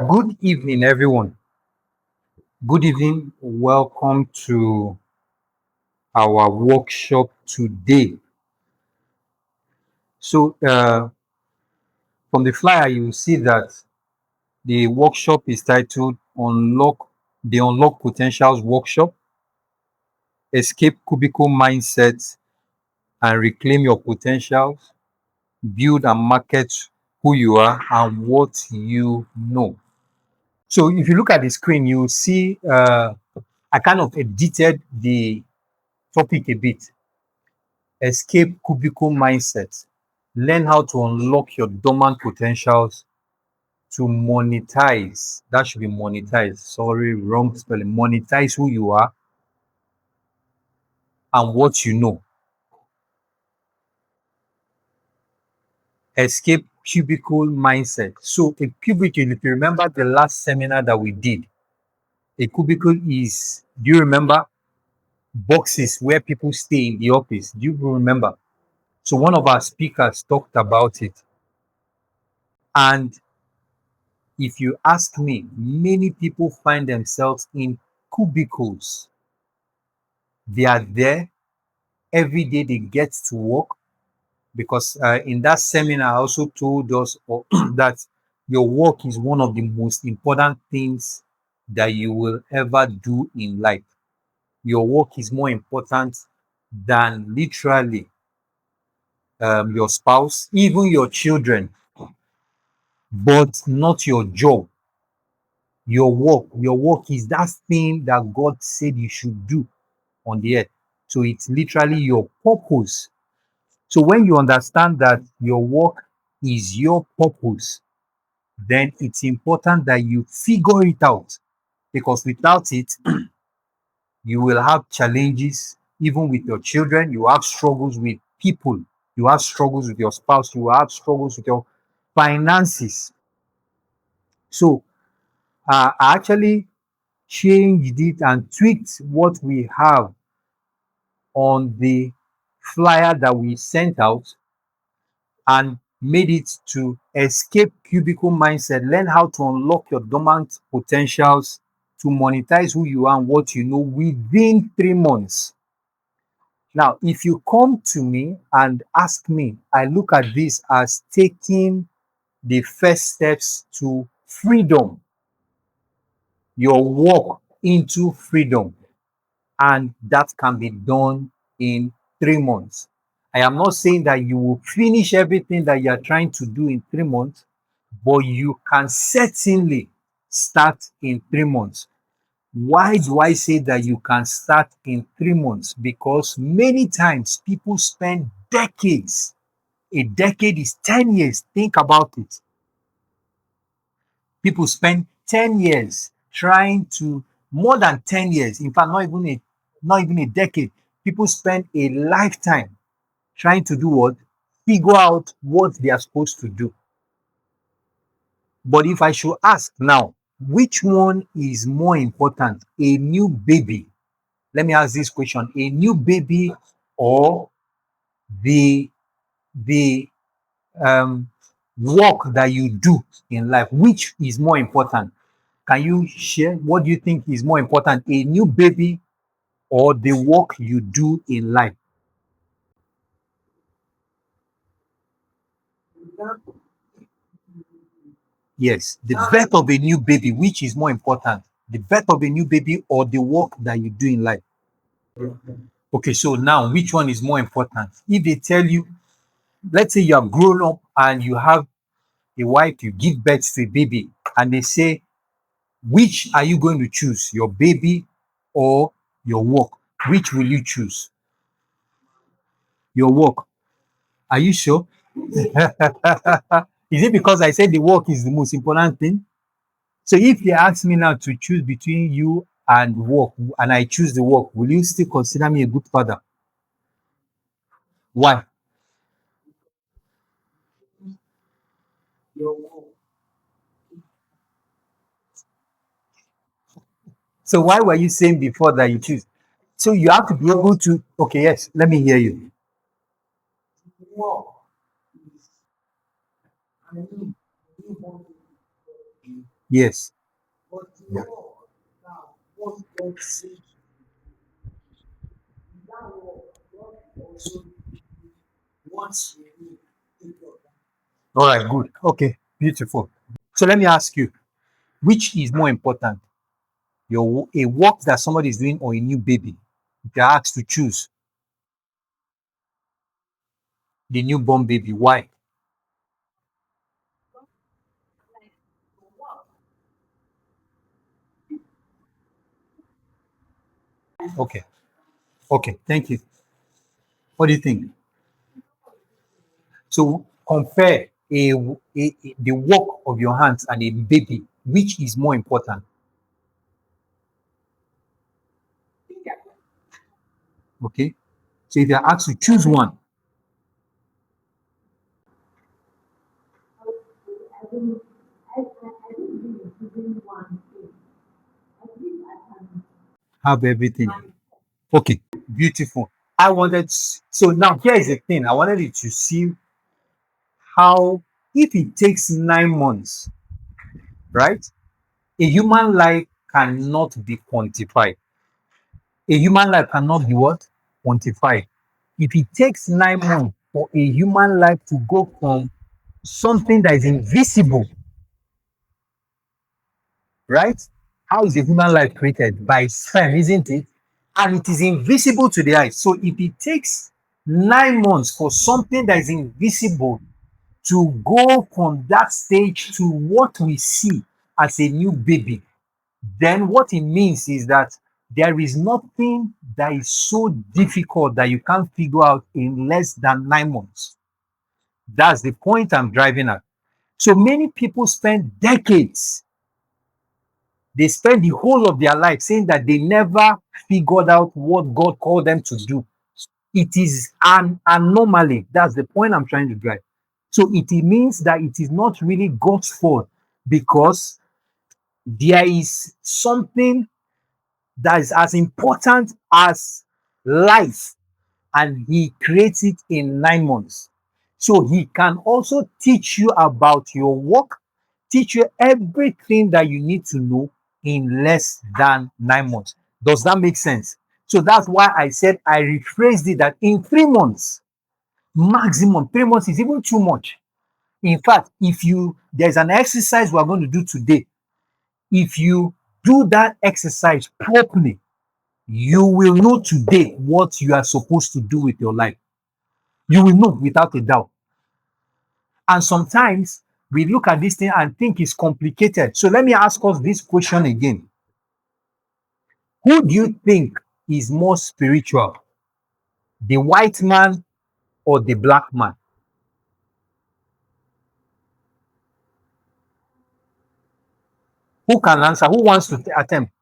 Good evening, everyone. Good evening. Welcome to our workshop today. From the flyer, you will see that the workshop is titled Unlock the Unlock Potentials Workshop, Escape Cubicle Mindset and Reclaim Your Potentials, Build and Market Who You Are and What You Know. So, if you look at the screen, you will see I kind of edited the topic a bit. Escape cubicle mindset. Learn how to unlock your dormant potentials to monetize. That should be monetize. Sorry, wrong spelling. Monetize who you are and what you know. Escape cubicle mindset. So, a cubicle, if you remember the last seminar that we did, a cubicle is, do you remember boxes where people stay in the office? Do you remember? So, one of our speakers talked about it. And if you ask me, many people find themselves in cubicles. They are there every day, they get to work because in that seminar, I also told us that your work is one of the most important things that you will ever do in life. Your work is more important than literally your spouse, even your children, but not your job. Your work is that thing that God said you should do on the earth. So it's literally your purpose. So when you understand that your work is your purpose, then it's important that you figure it out, because without it, you will have challenges even with your children. You have struggles with people. You have struggles with your spouse. You have struggles with your finances. So I actually changed it and tweaked what we have on the flyer that we sent out and made it to escape cubicle mindset. Learn how to unlock your dormant potentials to monetize who you are and what you know within 3 months. Now, if you come to me and ask me, I look at this as taking the first steps to freedom, your walk into freedom, and that can be done in 3 months. I am not saying that you will finish everything that you are trying to do in 3 months, but you can certainly start in 3 months. Why do I say that you can start in 3 months? Because many times people spend decades. A decade is 10 years. Think about it. People spend 10 years trying to, more than 10 years, in fact, not even a decade. People spend a lifetime trying to do what? Figure out what they are supposed to do. But if I should ask now, which one is more important? A new baby. Let me ask this question. A new baby or the the work that you do in life? Which is more important? Can you share what do you think is more important? A new baby or the work you do in life? Yes, the birth of a new baby, which is more important? The birth of a new baby or the work that you do in life? Okay, so now which one is more important? If they tell you, let's say you have grown up and you have a wife, you give birth to a baby, and they say, which are you going to choose, your baby or your work? Which will you choose? Your work. Are you sure? Is it because I said the work is the most important thing? So if they ask me now to choose between you and work, and I choose the work, will you still consider me a good father? Why? So why were you saying before that you choose? So you have to be able to. Okay, yes. Let me hear you. Yes. Yeah. All right, good. Okay, beautiful. So let me ask you, which is more important? A work that somebody is doing or a new baby? If you're asked to choose the newborn baby, why? Okay. Okay, thank you. What do you think? So compare the work of your hands and a baby, which is more important? Okay. So if you're asked to choose one, have everything. Okay, beautiful. So now here is the thing. I wanted you to see how, if it takes 9 months, right? A human life cannot be quantified. A human life cannot be what? Quantified. If it takes 9 months for a human life to go from something that is invisible, right? How is a human life created? By sperm, isn't it? And it is invisible to the eye. So if it takes 9 months for something that is invisible to go from that stage to what we see as a new baby, then what it means is that there is nothing that is so difficult that you can't figure out in less than 9 months. That's the point I'm driving at. So many people spend decades, they spend the whole of their life saying that they never figured out what God called them to do. It is an anomaly. That's the point I'm trying to drive. So it means that it is not really God's fault, because there is something that is as important as life, and he creates it in 9 months. So he can also teach you about your work, teach you everything that you need to know in less than 9 months. Does that make sense? So that's why I said, I rephrased it, that in 3 months, maximum 3 months is even too much. In fact, if you there's an exercise we're going to do today. If you do that exercise properly, you will know today what you are supposed to do with your life. You will know without a doubt. And sometimes we look at this thing and think it's complicated. So let me ask us this question again. Who do you think is more spiritual, the white man or the black man? Who can answer? Who wants to attempt?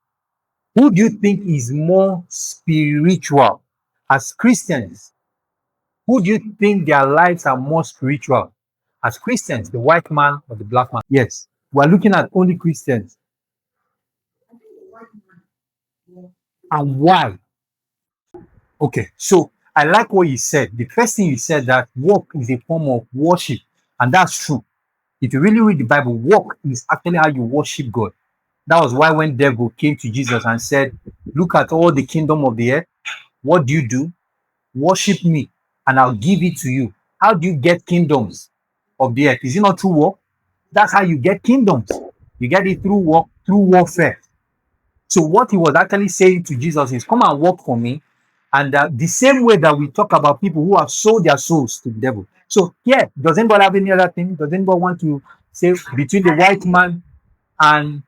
Who do you think is more spiritual? As Christians, who do you think their lives are more spiritual? As Christians, the white man or the black man? Yes, we're looking at only Christians. And why? Okay, so I like what you said. The first thing you said, that work is a form of worship, and that's true. If you really read the Bible, work is actually how you worship God. That was why when devil came to Jesus and said, "Look at all the kingdom of the earth. What do you do? Worship me, and I'll give it to you." How do you get kingdoms of the earth? Is it not through work? That's how you get kingdoms. You get it through work, through warfare. So what he was actually saying to Jesus is, "Come and work for me." And the same way that we talk about people who have sold their souls to the devil. So yeah, does anybody have any other thing? Does anybody want to say between the white man and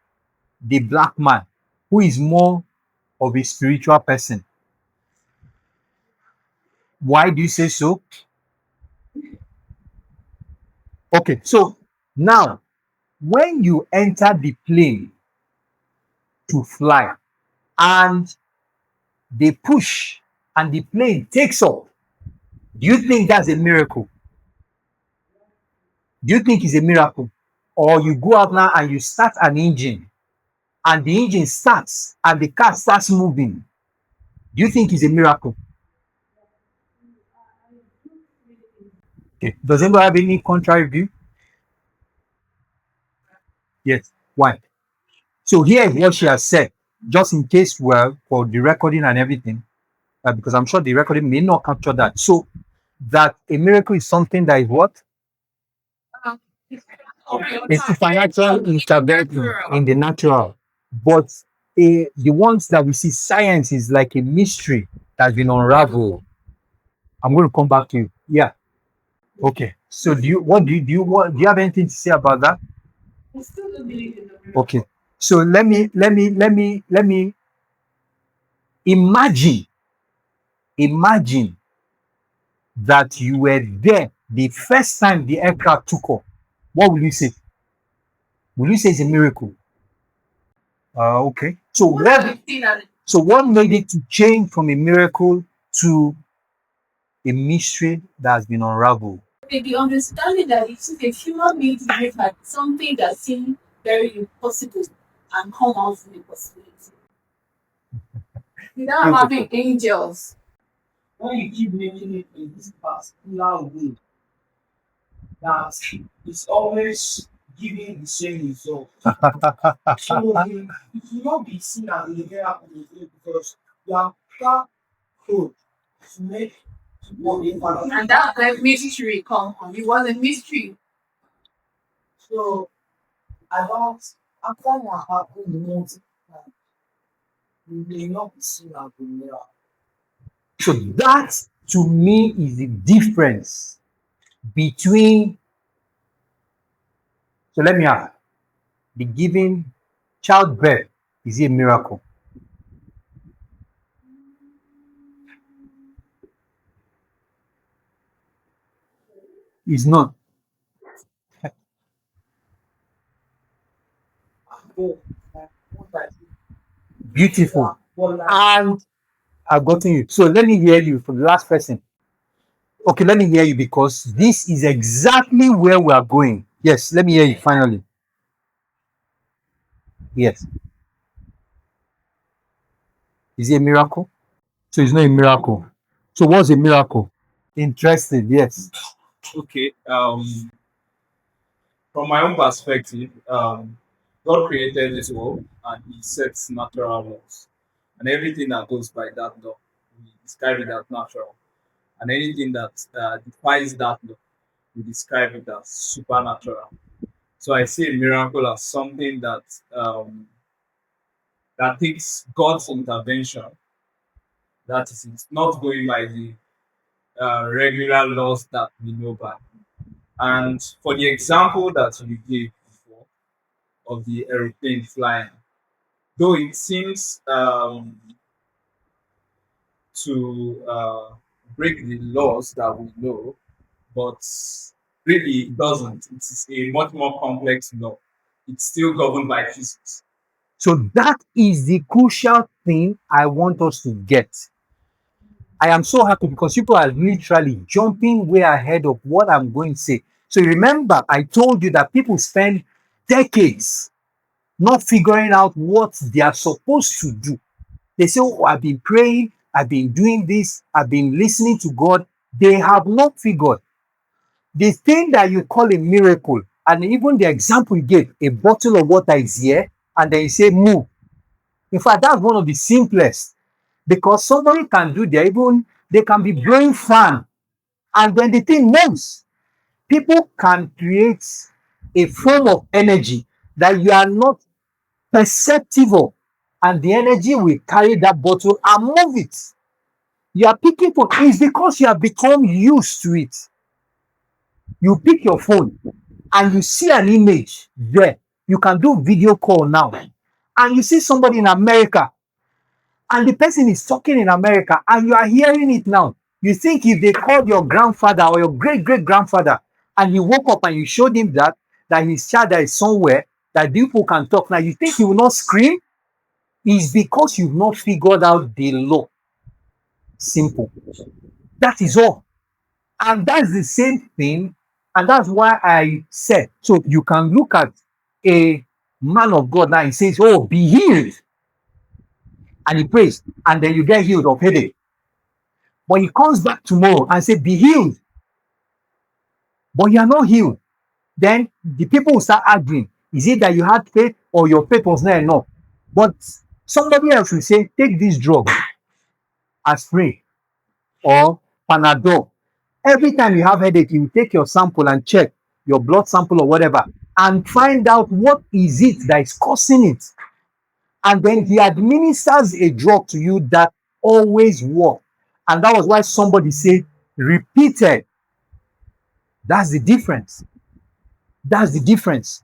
the black man, who is more of a spiritual person? Why do you say so? Okay, so now when you enter the plane to fly and they push and the plane takes off, do you think that's a miracle? Do you think it's a miracle? Or you go out now and you start an engine and the engine starts and the car starts moving? Do you think it's a miracle? Okay. Does anybody have any contrary view? Yes. Why? So here is what she has said, just in case, well, for the recording and everything, because I'm sure the recording may not capture that. So that a miracle is something that is what? A supernatural intervention in the natural. But the ones that we see, science is like a mystery that's been unraveled. I'm going to come back to you. Yeah. Okay. So do you have anything to say about that? Okay. So let me imagine imagine that you were there the first time the aircraft took off. What will you say? Will you say it's a miracle? Okay. So what made it to change from a miracle to a mystery that has been unraveled? The understanding that it took a human being to look at something that seemed very impossible and come out with a possibility. Without having angels. When you keep making it in this particular way, that it's always giving the same result. So it will not be seen as a miracle because you are that code to make what they follow. And that's where mystery come from. It was a mystery. So I don't after what happened the most you may not be seen as a miracle. So that to me is the difference between, so let me ask, the giving childbirth is it a miracle? It's not. So what I Beautiful. well, like, And I've gotten you. So let me hear you for the last person. Okay, let me hear you because this is exactly where we are going. Yes, let me hear you finally. Yes. Is it a miracle? So it's not a miracle. So what's a miracle? Interesting. Yes. Okay. From my own perspective, God created this world and He sets natural laws, and everything that goes by that law, we describe it as natural, and anything that defies that law, we describe it as supernatural. So I see a miracle as something that takes God's intervention. That is, it's not going by the regular laws that we know by. And for the example that you gave before of the aeroplane flying, though it seems to break the laws that we know, but really it doesn't. It is a much more complex law. It's still governed by physics. So that is the crucial thing I want us to get. I am so happy because people are literally jumping way ahead of what I'm going to say. So remember, I told you that people spend decades not figuring out what they are supposed to do. They say, oh, I've been praying, I've been doing this, I've been listening to God. They have not figured. The thing that you call a miracle, and even the example you gave, a bottle of water is here, and then you say, move. In fact, that's one of the simplest because somebody can do there, even they can be blowing fan, and when the thing moves, people can create a form of energy that you are not perceptive of, and the energy will carry that bottle and move it. You are picking for it's because you have become used to it. You pick your phone and you see an image there. You can do video call now, and you see somebody in America, and the person is talking in America, and you are hearing it now. You think if they called your grandfather or your great great grandfather, and you woke up and you showed him that his child is somewhere that people can talk now, you think he will not scream? It's because you've not figured out the law. Simple. That is all. And that's the same thing. And that's why I said, so you can look at a man of God now and says, oh, be healed. And he prays, and then you get healed of headache. But he comes back tomorrow and say, be healed. But you are not healed. Then the people will start arguing. Is it that you had faith or your faith was not enough. But somebody else will say, take this drug, aspirin or Panadol. Every time you have headache, you take your sample and check your blood sample or whatever and find out what is it that is causing it. And then he administers a drug to you that always works. And that was why somebody said, repeated. That's the difference. That's the difference.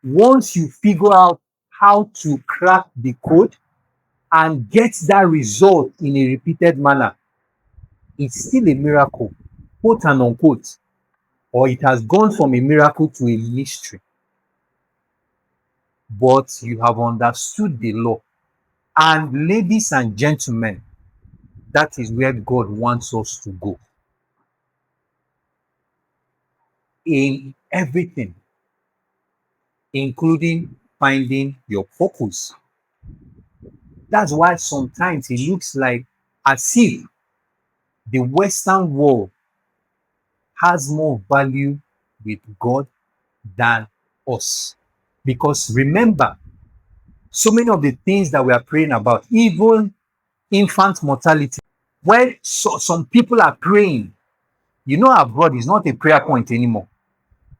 Once you figure out how to crack the code and get that result in a repeated manner, it's still a miracle, quote and unquote, or it has gone from a miracle to a mystery. But you have understood the law. And ladies and gentlemen, that is where God wants us to go. In everything, including finding your purpose. That's why sometimes it looks like as if the Western world has more value with God than us. Because remember, so many of the things that we are praying about, even infant mortality, when some people are praying, abroad is not a prayer point anymore.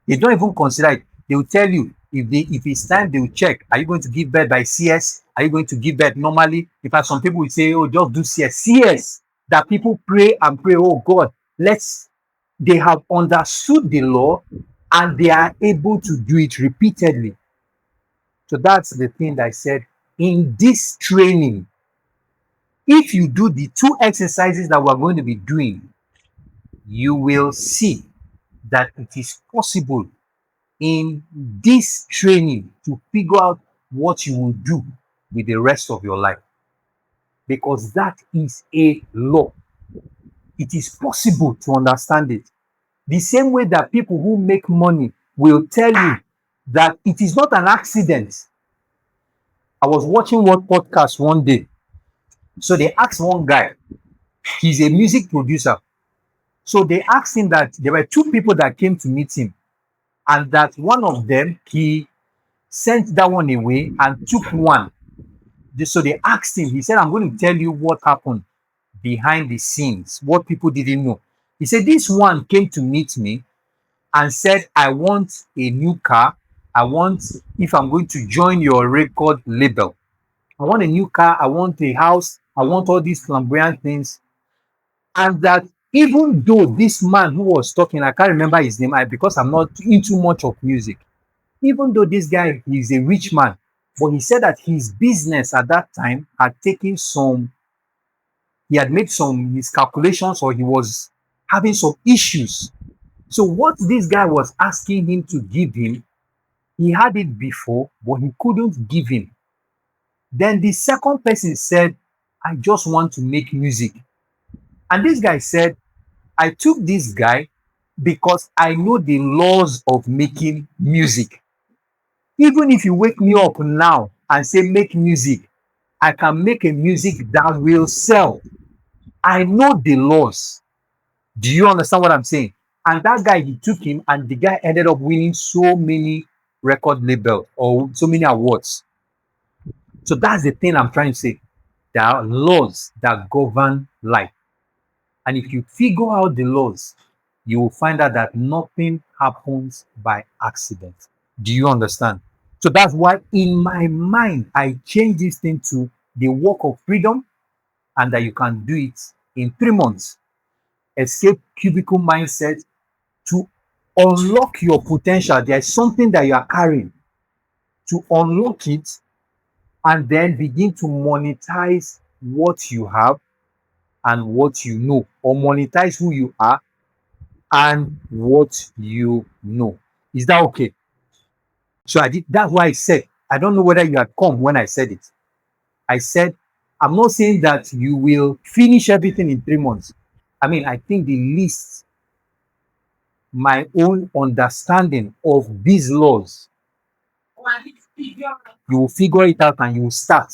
They don't even consider it. They will tell you if it's time, they will check. Are you going to give birth by CS? Are you going to give birth normally? In fact, some people will say, oh, just do CS. CS that people pray and pray, oh God, they have understood the law and they are able to do it repeatedly. So that's the thing that I said. In this training, if you do the 2 exercises that we're going to be doing, you will see that it is possible in this training to figure out what you will do with the rest of your life. Because that is a law. It is possible to understand it. The same way that people who make money will tell you that it is not an accident. I was watching one podcast one day. So they asked one guy, he's a music producer. So they asked him that there were 2 people that came to meet him, and that one of them, he sent that one away and took one. So they asked him, he said, I'm going to tell you what happened behind the scenes, what people didn't know. He said, this one came to meet me and said, I want a new car. If I'm going to join your record label, I want a new car, I want a house, I want all these flamboyant things. And that even though this man who was talking, I can't remember his name because I'm not into much of music, even though this guy is a rich man, but he said that his business at that time had taken he had made some miscalculations, or he was having some issues. So what this guy was asking him to give him, he had it before, but he couldn't give him. Then the second person said, I just want to make music. And this guy said, I took this guy because I know the laws of making music. Even if you wake me up now and say, make music, I can make a music that will sell. I know the laws. Do you understand what I'm saying? And that guy, he took him, and the guy ended up winning so many record labels or so many awards. So that's the thing I'm trying to say. There are laws that govern life. And if you figure out the laws, you will find out that nothing happens by accident. Do you understand? So that's why in my mind, I changed this thing to the walk of freedom, and that you can do it in 3 months. Escape cubicle mindset to unlock your potential. There's something that you are carrying, to unlock it, and then begin to monetize what you have and what you know, or monetize who you are and what you know. Is that okay? So that's why I said, I don't know whether you had come when I said it. I said, I'm not saying that you will finish everything in 3 months. I mean, I think the least, my own understanding of these laws, you will figure it out and you will start.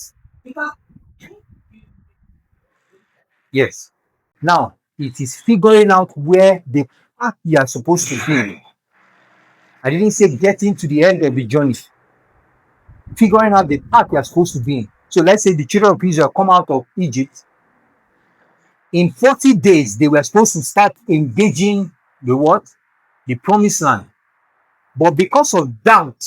Yes. Now, it is figuring out where the path you are supposed to be. I didn't say getting to the end of the journey. figuring out the path they are supposed to be in. So let's say the children of Israel come out of Egypt. In 40 days, they were supposed to start engaging the what? The promised land. But because of doubt,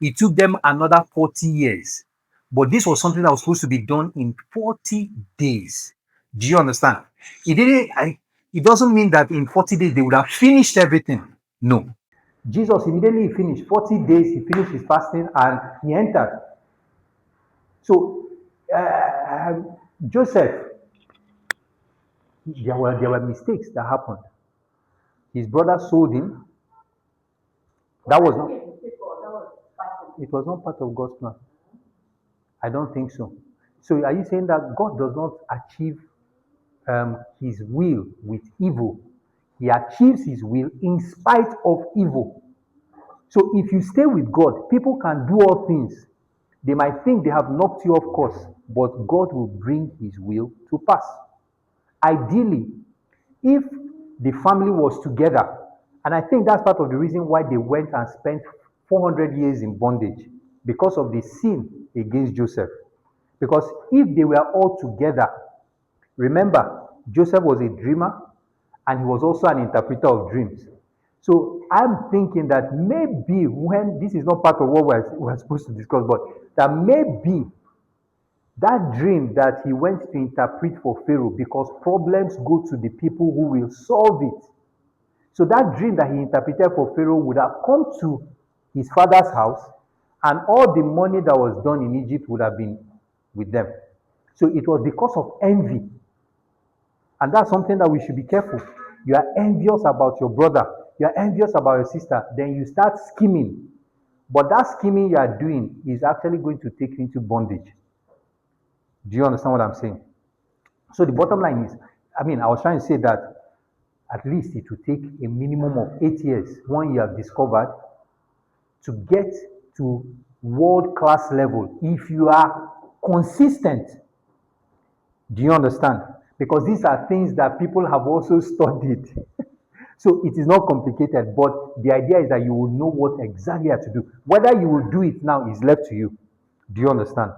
it took them another 40 years. But this was something that was supposed to be done in 40 days. Do you understand? It doesn't mean that in 40 days they would have finished everything. No. Jesus immediately finished 40 days, he finished his fasting and he entered. So, Joseph, there were mistakes that happened. His brother sold him. That was not. It was not part of God's plan. I don't think so. So, are you saying that God does not achieve his will with evil? He achieves his will in spite of evil. So, if you stay with God, people can do all things. They might think they have knocked you off course, but God will bring his will to pass. Ideally, if the family was together, and I think that's part of the reason why they went and spent 400 years in bondage, because of the sin against Joseph. Because if they were all together, remember, Joseph was a dreamer and he was also an interpreter of dreams. So I'm thinking that maybe when this is not part of what we're supposed to discuss, but that maybe that dream that he went to interpret for Pharaoh, because problems go to the people who will solve it. So that dream that he interpreted for Pharaoh would have come to his father's house, and all the money that was done in Egypt would have been with them. So it was because of envy. And that's something that we should be careful. You are envious about your brother, you are envious about your sister, then you start scheming. But that scheming you are doing is actually going to take you into bondage. Do you understand what I'm saying? So the bottom line is, I was trying to say that at least it will take a minimum of 8 years, one you have discovered, to get to world-class level if you are consistent. Do you understand? Because these are things that people have also studied. So it is not complicated, but the idea is that you will know what exactly you have to do. Whether you will do it now is left to you. Do you understand?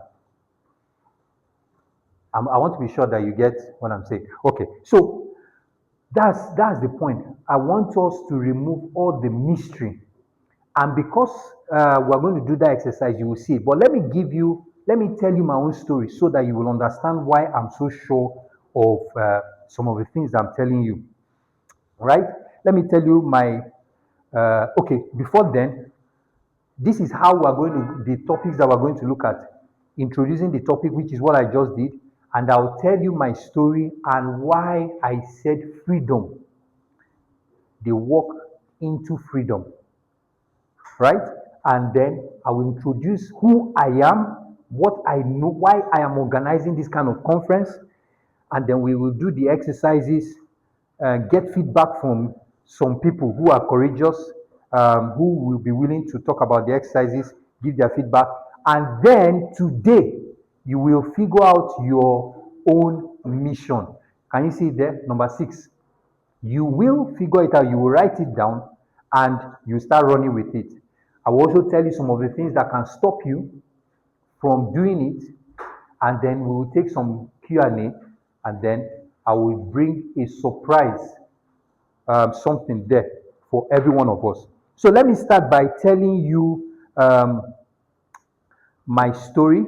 I want to be sure that you get what I'm saying. Okay, so that's the point. I want us to remove all the mystery. And because we're going to do that exercise, you will see it. But let me tell you my own story so that you will understand why I'm so sure of some of the things I'm telling you. Right? Let me tell you okay, before then, this is how we're going to, the topics that we're going to look at. Introducing the topic, which is what I just did, and I'll tell you my story and why I said freedom. They walk into freedom. Right? And then I will introduce who I am, what I know, why I am organizing this kind of conference, and then we will do the exercises, get feedback from some people who are courageous, who will be willing to talk about the exercises, give their feedback, and then today you will figure out your own mission. Can you see it there? Number 6. You will figure it out, you will write it down, and you start running with it. I will also tell you some of the things that can stop you from doing it, and then we will take some Q&A, and then I will bring a surprise, something there for every one of us. So let me start by telling you my story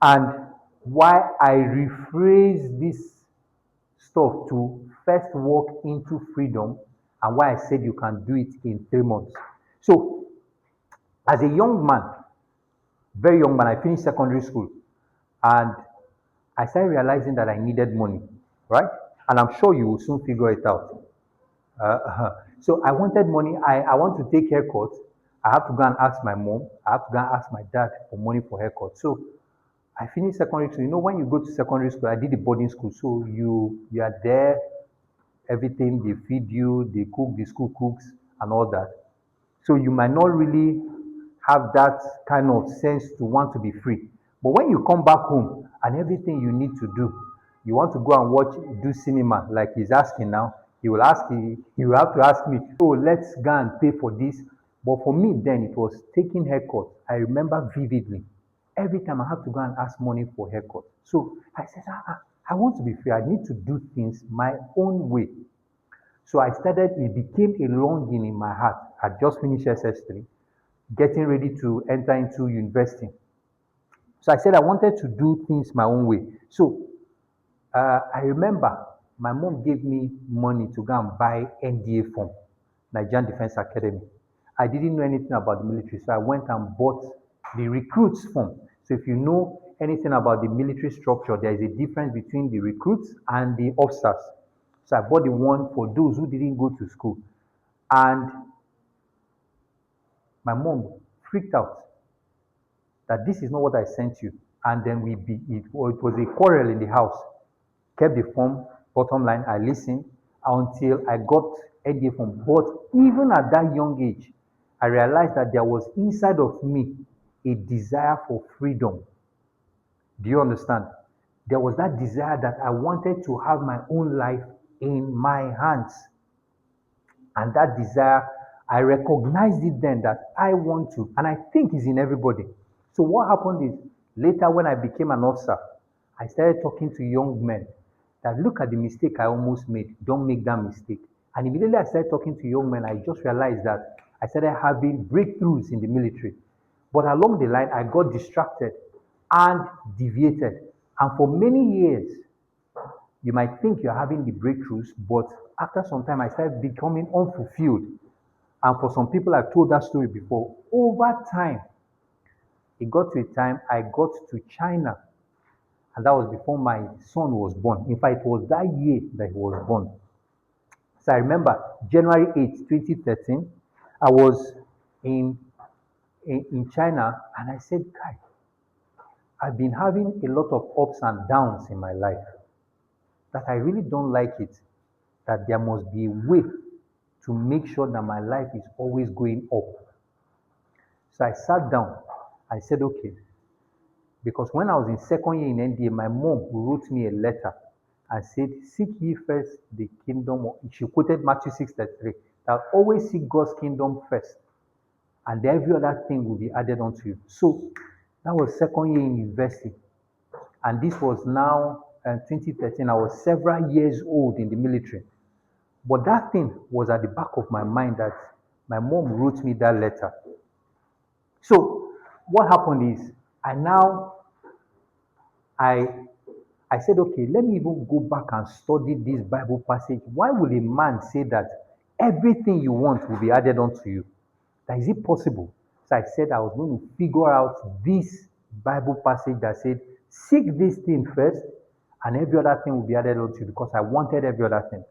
and why I rephrase this stuff to first walk into freedom, and why I said you can do it in 3 months. So, as a young man, very young man, I finished secondary school, and I started realizing that I needed money, right? And I'm sure you will soon figure it out. So I wanted money. I want to take haircuts. I have to go and ask my mom. I have to go and ask my dad for money for haircuts. So I finished secondary school. You know, when you go to secondary school, I did a boarding school. So you are there, everything, they feed you, they cook, the school cooks, and all that. So you might not really have that kind of sense to want to be free. But when you come back home and everything you need to do, you want to go and do cinema, like he's asking now, he will have to ask me, oh, let's go and pay for this. But for me then, it was taking haircut. I remember vividly. Every time I have to go and ask money for haircut. So I said, I want to be free. I need to do things my own way. So I started, it became a longing in my heart. I just finished SS3, getting ready to enter into university. So I said I wanted to do things my own way. So I remember my mom gave me money to go and buy NDA form, Nigerian Defense Academy. I didn't know anything about the military, so I went and bought the recruits form. So if you know anything about the military structure, there is a difference between the recruits and the officers. So I bought the one for those who didn't go to school. And my mom freaked out that this is not what I sent you. And then it was a quarrel in the house. Kept the form, bottom line, I listened until I got NDA form. But even at that young age, I realized that there was inside of me a desire for freedom. Do you understand? There was that desire that I wanted to have my own life in my hands. And that desire, I recognized it then that I want to, and I think is in everybody. So what happened is later when I became an officer, I started talking to young men that look at the mistake I almost made. Don't make that mistake. And immediately I started talking to young men, I just realized that I started having breakthroughs in the military. But along the line, I got distracted and deviated. And for many years, you might think you're having the breakthroughs, but after some time, I started becoming unfulfilled. And for some people, I've told that story before. Over time, it got to a time I got to China, and that was before my son was born. In fact, it was that year that he was born. So I remember January 8th, 2013, I was in, in China, and I said, Kai, I've been having a lot of ups and downs in my life that I really don't like it, that there must be a way to make sure that my life is always going up. So I sat down. I said, okay. Because when I was in second year in NDA, my mom wrote me a letter and said, seek ye first the kingdom. She quoted Matthew 6:33, that always seek God's kingdom first, and every other thing will be added unto you. So that was second year in university. And this was now 2013. I was several years old in the military. But that thing was at the back of my mind that my mom wrote me that letter. So what happened is I now I I said, okay, let me even go back and study this Bible passage. Why will a man say that everything you want will be added unto you? That is it possible? So I said I was going to figure out this Bible passage that said, seek this thing first, and every other thing will be added unto you, because I wanted every other thing.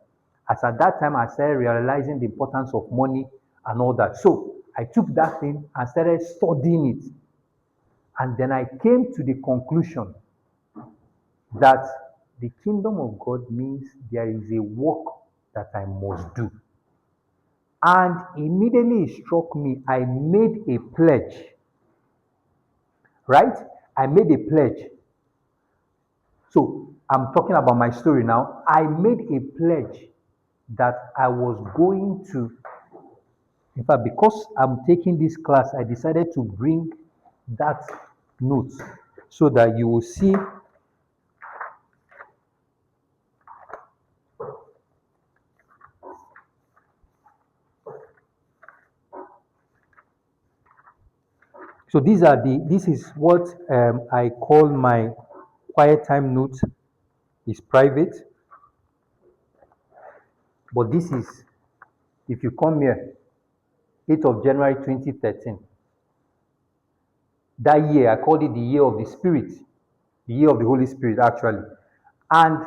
As at that time, I started realizing the importance of money and all that. So I took that thing and started studying it. And then I came to the conclusion that the kingdom of God means there is a work that I must do. And immediately it struck me, I made a pledge, right? I made a pledge. So I'm talking about my story now. I made a pledge that I was going to, in fact, because I'm taking this class, I decided to bring that note so that you will see. So this is what I call my quiet time note. It's private, but this is, if you come here, 8th of January 2013. That year, I called it the year of the Spirit, the year of the Holy Spirit, actually. And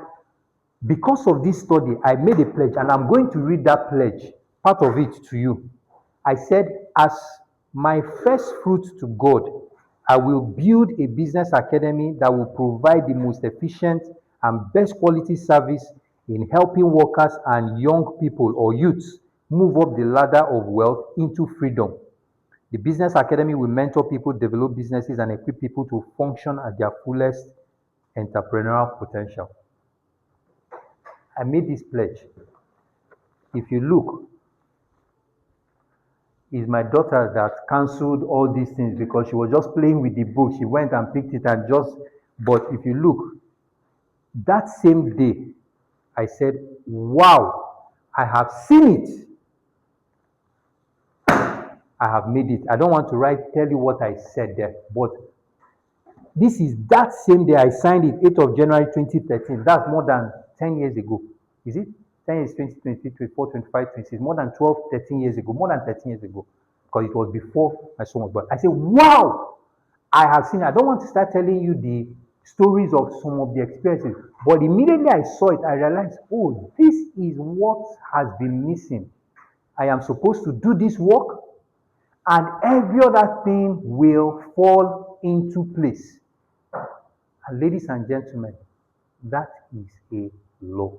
because of this study, I made a pledge, and I'm going to read that pledge, part of it to you. I said, as my first fruit to God, I will build a business academy that will provide the most efficient and best quality service in helping workers and young people or youths move up the ladder of wealth into freedom. The Business Academy will mentor people, develop businesses, and equip people to function at their fullest entrepreneurial potential. I made this pledge. If you look, It's my daughter that cancelled all these things because she was just playing with the book. She went and picked it and just, but if you look, that same day, I said, wow, I have seen it. I have made it. I don't want to tell you what I said there, but this is that same day I signed it, 8th of January 2013. That's more than 10 years ago. Is it? 10 years, 2020, 24, 25, 26, more than 12, 13 years ago, more than 13 years ago, because it was before my son was born. I said, wow, I have seen it. I don't want to start telling you the stories of some of the experiences, but immediately I saw it, I realized, oh, this is what has been missing. I am supposed to do this work, and every other thing will fall into place. And ladies and gentlemen, that is a law.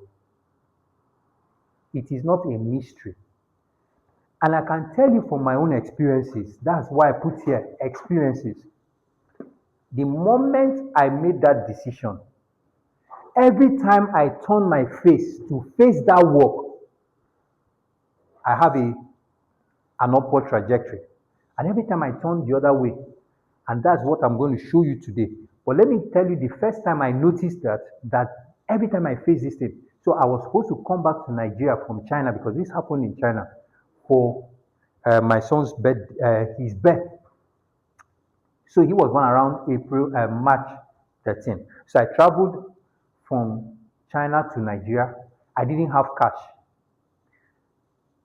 It is not a mystery. And I can tell you from my own experiences, that's why I put here experiences. The moment I made that decision, every time I turn my face to face that work, I have an upward trajectory. And every time I turn the other way, and that's what I'm going to show you today. But let me tell you, the first time I noticed that every time I face this thing, so I was supposed to come back to Nigeria from China because this happened in China for my son's his birth. So he was born around March 13. So I traveled from China to Nigeria. I didn't have cash.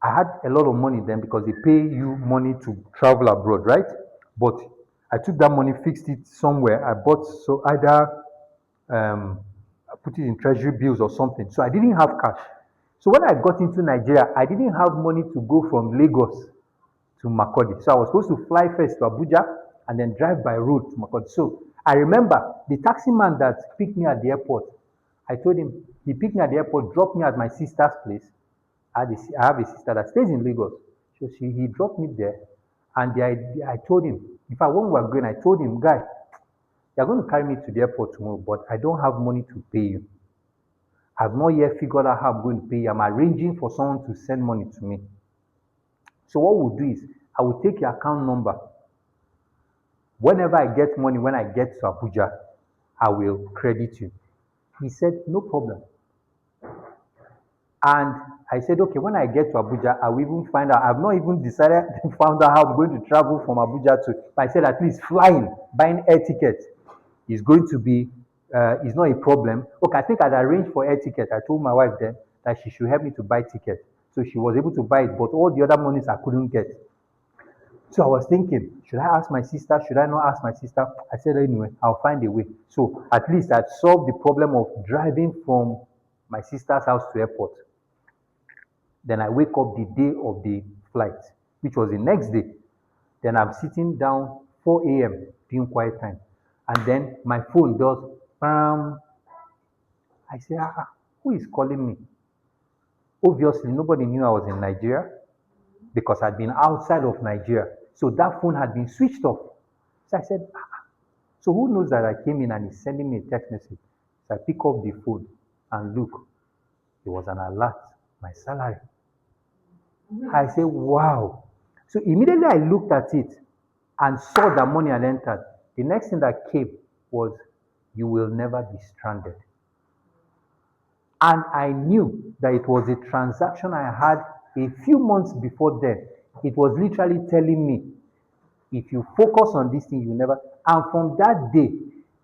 I had a lot of money then because they pay you money to travel abroad, right? But I took that money, fixed it somewhere. I bought either I put it in treasury bills or something. So I didn't have cash. So when I got into Nigeria, I didn't have money to go from Lagos to Makurdi. So I was supposed to fly first to Abuja and then drive by road to Makurdi. So I remember the taxi man that picked me at the airport. I told him, he picked me at the airport, dropped me at my sister's place. I have a sister that stays in Lagos. So he dropped me there. And I told him, in fact, when we were going, I told him, guy, you're going to carry me to the airport tomorrow, but I don't have money to pay you. I've not yet figured out how I'm going to pay you. I'm arranging for someone to send money to me. So what we'll do is, I will take your account number. Whenever I get money, when I get to Abuja, I will credit you. He said, no problem. And I said, okay, when I get to Abuja, I will even find out. I've not even decided to find out how I'm going to travel from Abuja to, but I said at least flying, buying air tickets is going to be, is not a problem. Okay, I think I'd arranged for air ticket. I told my wife then that she should help me to buy tickets. So she was able to buy it, but all the other monies I couldn't get. So I was thinking, should I ask my sister? Should I not ask my sister? I said, anyway, I'll find a way. So at least I'd solved the problem of driving from my sister's house to airport. Then I wake up the day of the flight, which was the next day. Then I'm sitting down 4 a.m. doing quiet time. And then my phone does, I say, who is calling me? Obviously, nobody knew I was in Nigeria because I'd been outside of Nigeria. So that phone had been switched off. So I said, so who knows that I came in and he's sending me a text message? So I pick up the phone and look, it was an alert, my salary. I said, wow. So immediately I looked at it and saw the money had entered. The next thing that came was, you will never be stranded. And I knew that it was a transaction I had a few months before then. It was literally telling me, if you focus on this thing, you never. And from that day,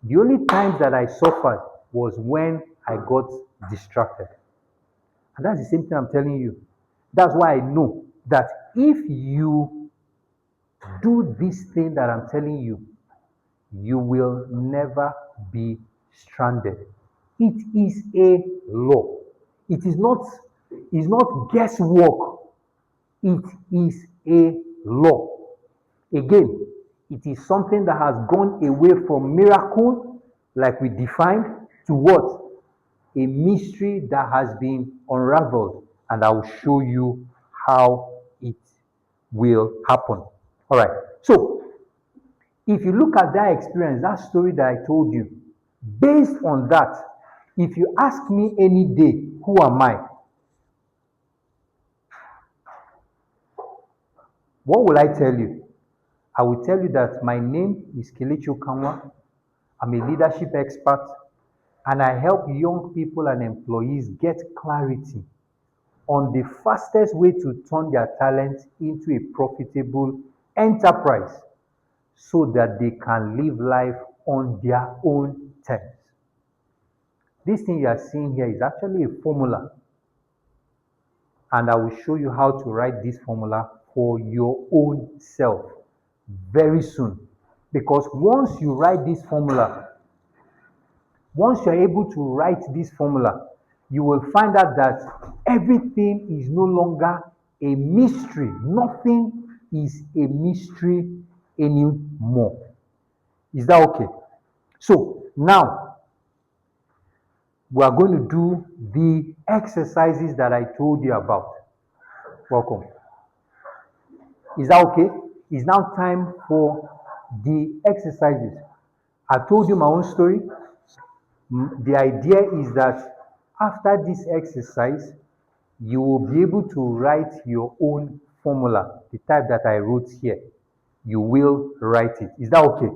the only times that I suffered was when I got distracted. And that's the same thing I'm telling you. That's why I know that if you do this thing that I'm telling you, you will never be stranded. It is a law. It is not guesswork. It is a law. Again, it is something that has gone away from miracle, like we defined, to what? A mystery that has been unraveled. And I will show you how it will happen. All right. So, if you look at that experience, that story that I told you, based on that, if you ask me any day, who am I? What will I tell you? I will tell you that my name is Kelechi Okanwa. I'm a leadership expert, and I help young people and employees get clarity on the fastest way to turn their talent into a profitable enterprise so that they can live life on their own terms. This thing you are seeing here is actually a formula, and I will show you how to write this formula for your own self very soon. Because once you write this formula, once you're able to write this formula, you will find out that everything is no longer a mystery. Nothing is a mystery anymore. Is that okay? So now we are going to do the exercises that I told you about. Welcome. Is that okay? It's now time for the exercises. I told you my own story. The idea is that after this exercise, you will be able to write your own formula, the type that I wrote here. You will write it. Is that okay?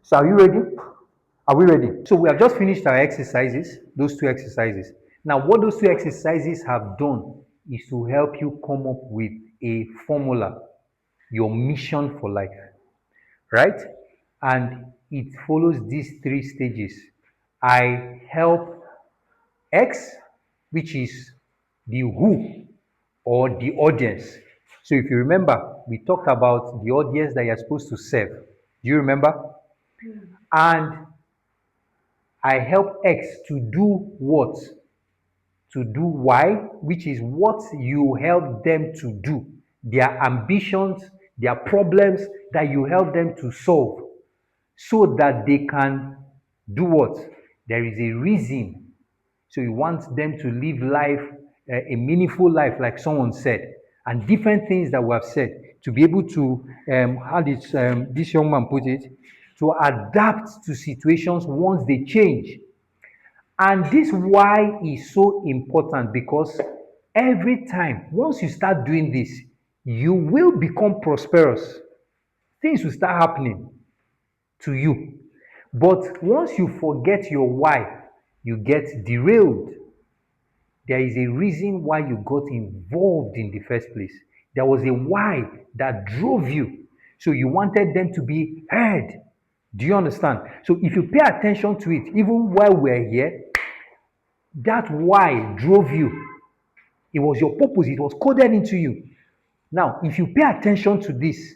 So are you ready? Are we ready? So we have just finished our exercises, those two exercises. Now, what those two exercises have done is to help you come up with a formula, your mission for life, right? And it follows these three stages. I help X, which is the who or the audience. So if you remember, we talked about the audience that you're supposed to serve. Do you remember? And I help X to do what? To do Y, which is what you help them to do. Their ambitions, their problems that you help them to solve so that they can do what? There is a reason. So you want them to live life, a meaningful life, like someone said, and different things that we have said to be able to, how did this young man put it, to adapt to situations once they change. And this why is so important because every time, once you start doing this, you will become prosperous. Things will start happening to you. But once you forget your why, you get derailed. There is a reason why you got involved in the first place. There was a why that drove you. So you wanted them to be heard. Do you understand? So if you pay attention to it, even while we're here, that why drove you. It was your purpose, it was coded into you. Now, if you pay attention to this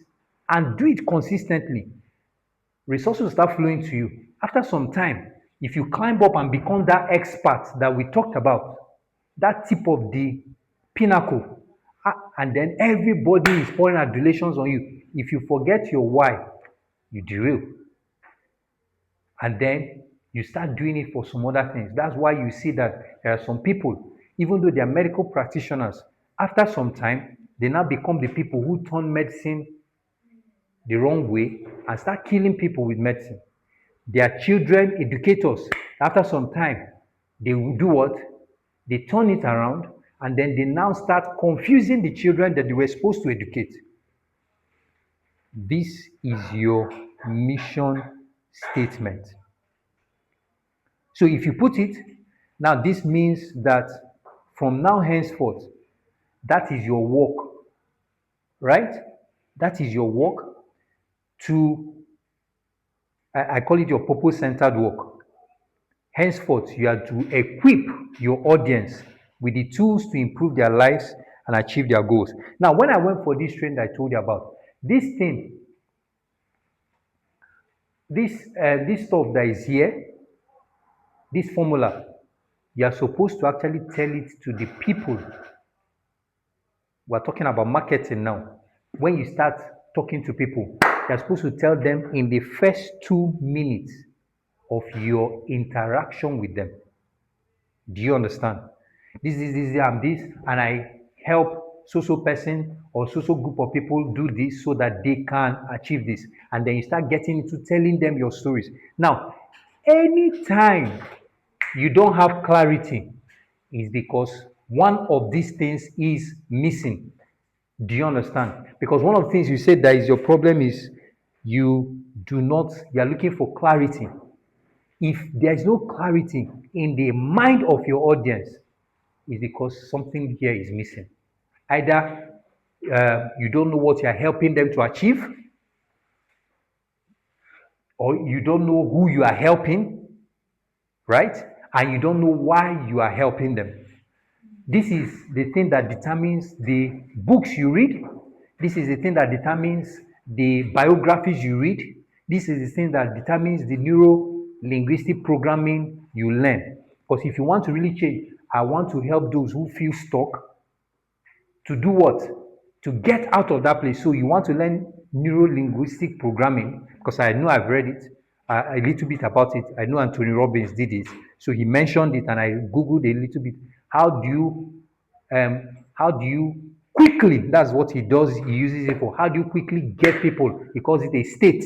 and do it consistently, resources will start flowing to you. After some time, if you climb up and become that expert that we talked about, that tip of the pinnacle, and then everybody is pouring adulations on you. If you forget your why, you derail. And then you start doing it for some other things. That's why you see that there are some people, even though they are medical practitioners, after some time, they now become the people who turn medicine the wrong way and start killing people with medicine. They are children educators. After some time, they will do what? They turn it around and then they now start confusing the children that they were supposed to educate. This is your mission statement. So if you put it, now this means that from now henceforth, that is your work, right? That is your work to, I call it your purpose-centered work. Henceforth, you are to equip your audience with the tools to improve their lives and achieve their goals. Now, when I went for this training I told you about, this thing, this stuff that is here, this formula, you are supposed to actually tell it to the people. We're talking about marketing now. When you start talking to people, you're supposed to tell them in the first 2 minutes of your interaction with them. Do you understand? This, I'm this, and I help so person or so group of people do this so that they can achieve this. And then you start getting into telling them your stories. Now, anytime you don't have clarity, is because one of these things is missing. Do you understand? Because one of the things you said that is your problem is you you are looking for clarity. If there is no clarity in the mind of your audience, it's because something here is missing. Either you don't know what you are helping them to achieve, or you don't know who you are helping, right? And you don't know why you are helping them. This is the thing that determines the books you read. This is the thing that determines the biographies you read. This is the thing that determines the neuro linguistic programming you learn. Because if you want to really change, I want to help those who feel stuck to do what? To get out of that place. So you want to learn neuro linguistic programming because I know I've read it a little bit about it. I know Anthony Robbins did it. So he mentioned it and I Googled a little bit. How do you quickly, that's what he does, he uses it for. How do you quickly get people? He calls it a state.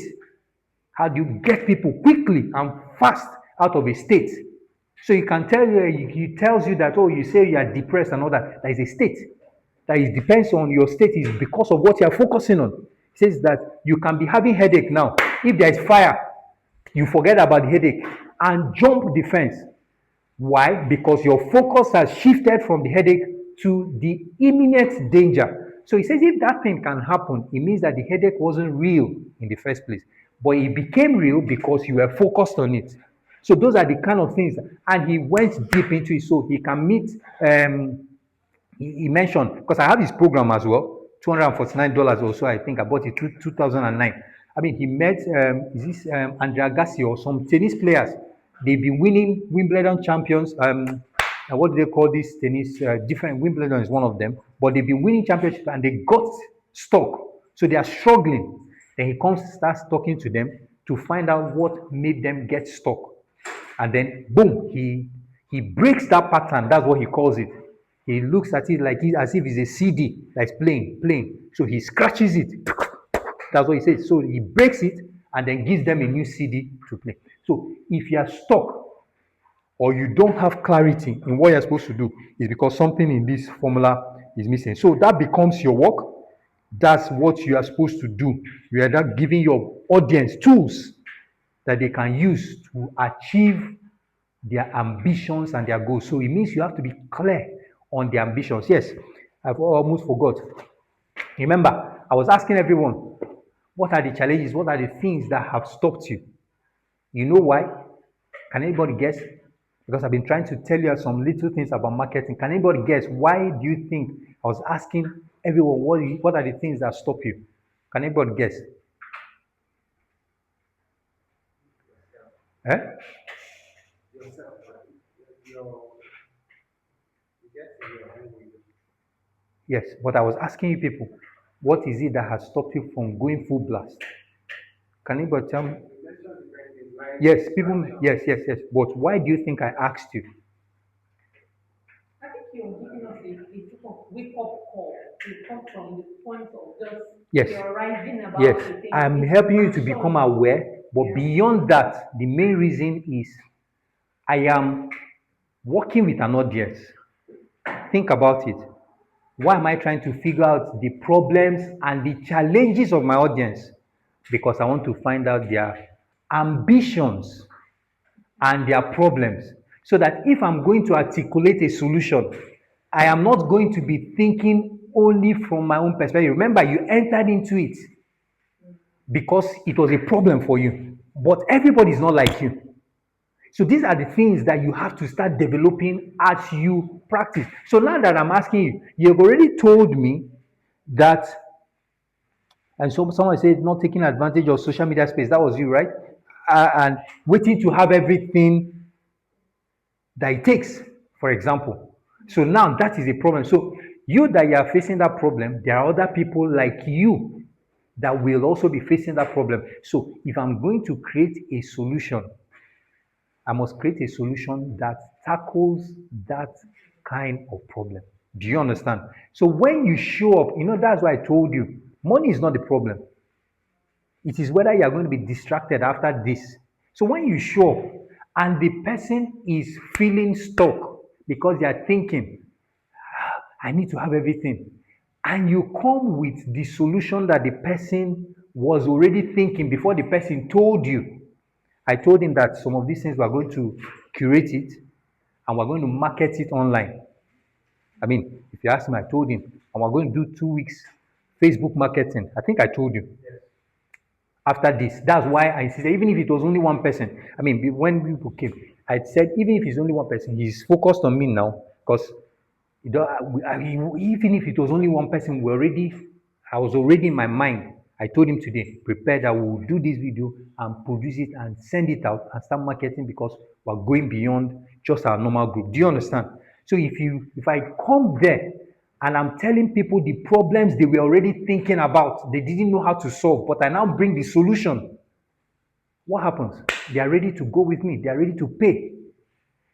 How do you get people quickly and fast out of a state? So he can tell you, he tells you that, oh, you say you are depressed and all that. That is a state. That it depends on your state is because of what you are focusing on. He says that you can be having headache now. If there is fire, you forget about the headache and jump the fence. Why? Because your focus has shifted from the headache to the imminent danger. So he says if that thing can happen, it means that the headache wasn't real in the first place. But it became real because you were focused on it. So those are the kind of things. And he went deep into it so he can meet he mentioned because I have his program as well, $249 or so. I think I bought it 2009. I mean, he met is this Andrea Gassi or some tennis players. They've been winning Wimbledon champions. What do they call this tennis? Different Wimbledon is one of them, but they've been winning championships and they got stuck, so they are struggling. Then he comes, starts talking to them to find out what made them get stuck, and then boom, he breaks that pattern. That's what he calls it. He looks at it like as if it's a CD that's playing. So he scratches it. That's what he says. So he breaks it and then gives them a new CD to play. So if you are stuck or you don't have clarity in what you're supposed to do, it's because something in this formula is missing. So that becomes your work. That's what you are supposed to do. You are not giving your audience tools that they can use to achieve their ambitions and their goals. So it means you have to be clear on the ambitions. Yes, I've almost forgot. Remember, I was asking everyone, what are the challenges? What are the things that have stopped you? You know why? Can anybody guess? Because I've been trying to tell you some little things about marketing. Can anybody guess why do you think I was asking everyone what are the things that stop you? Can anybody guess? Eh? Yes, but I was asking you people, what is it that has stopped you from going full blast? Can anybody tell me? Yes, people, yes. But why do you think I asked you? I think you're giving us a sort of wake up call to come from the point of just Yes, theorizing about yes. the thing. I'm It's helping you to action. become aware, but Yeah. beyond that, the main reason is I am working with an audience. Think about it. Why am I trying to figure out the problems and the challenges of my audience? Because I want to find out their ambitions and their problems. So that if I'm going to articulate a solution, I am not going to be thinking only from my own perspective. Remember, you entered into it because it was a problem for you. But everybody is not like you. So these are the things that you have to start developing as you practice. So now that I'm asking you, you've already told me that, and so someone said not taking advantage of social media space. That was you, right? And waiting to have everything that it takes, for example. So now that is a problem. So you that you are facing that problem, there are other people like you that will also be facing that problem. So if I'm going to create a solution, I must create a solution that tackles that kind of problem. Do you understand? So when you show up, that's why I told you money is not the problem. It is whether you are going to be distracted after this. So when you show up and the person is feeling stuck because they are thinking, I need to have everything. and you come with the solution that the person was already thinking before the person told you. I told him that some of these things we're going to curate it and we're going to market it online. I mean, if you ask me, I told him, and we're going to do 2 weeks Facebook marketing. I think I told you after this. That's why I said, even if it was only one person, I mean, when people came, I said, even if it's only one person, he's focused on me now because even if it was only one person, I was already in my mind. I told him today, prepare that we will do this video and produce it and send it out and start marketing because we're going beyond just our normal group. Do you understand? So if I come there and I'm telling people the problems they were already thinking about, they didn't know how to solve, but I now bring the solution, what happens? They are ready to go with me, they are ready to pay.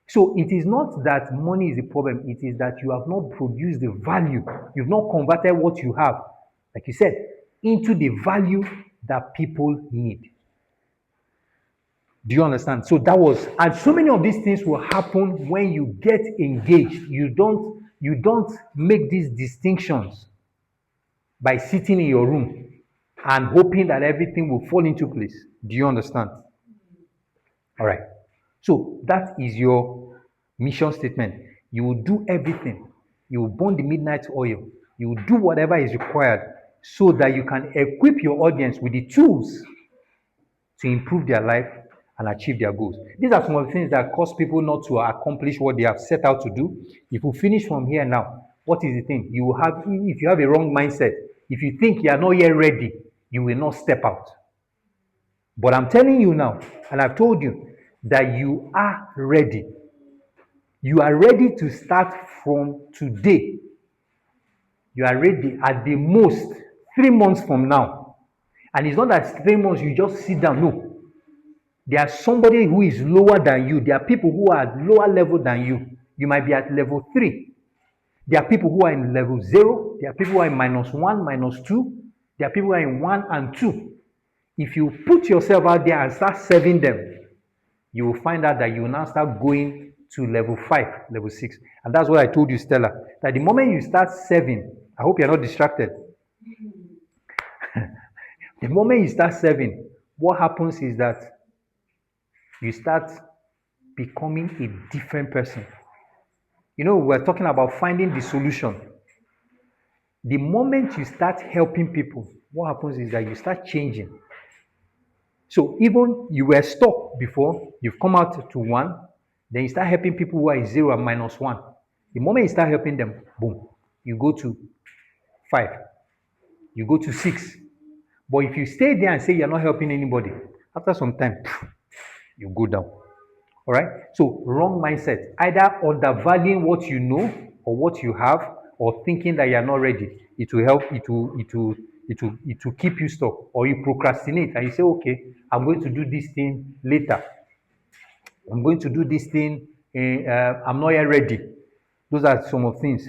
So it is not that money is the problem, it is that you have not produced the value. You've not converted what you have, like you said, into the value that people need. Do you understand? So that was, and so many of these things will happen when you get engaged. You don't make these distinctions by sitting in your room and hoping that everything will fall into place. Do you understand? All right. So that is your mission statement. You will do everything. You will burn the midnight oil. You will do whatever is required so that you can equip your audience with the tools to improve their life and achieve their goals. These are some of the things that cause people not to accomplish what they have set out to do. If we finish from here now, what is the thing? You will have, if you have a wrong mindset, if you think you are not yet ready, you will not step out. But I'm telling you now, and I've told you, that you are ready. You are ready to start from today. You are ready at the most 3 months from now. And it's not that 3 months you just sit down. No. There are somebody who is lower than you. There are people who are at lower level than you. You might be at level 3. There are people who are in level 0. There are people who are in -1, -2. There are people who are in 1 and 2. If you put yourself out there and start serving them, you will find out that you will now start going to level 5, level 6. And that's what I told you, Stella, that the moment you start serving, I hope you're not distracted. The moment you start serving, what happens is that you start becoming a different person. You know, we're talking about finding the solution. The moment you start helping people, what happens is that you start changing. So even you were stuck before, you've come out to 1, then you start helping people who are in 0 and -1. The moment you start helping them, boom, you go to 5, you go to 6. But if you stay there and say you're not helping anybody, after some time, you go down. All right? So wrong mindset, either undervaluing what you know or what you have, or thinking that you're not ready. It will help, it will keep you stuck. Or you procrastinate and you say, okay, I'm going to do this thing later. I'm going to do this thing, I'm not yet ready. Those are some of things.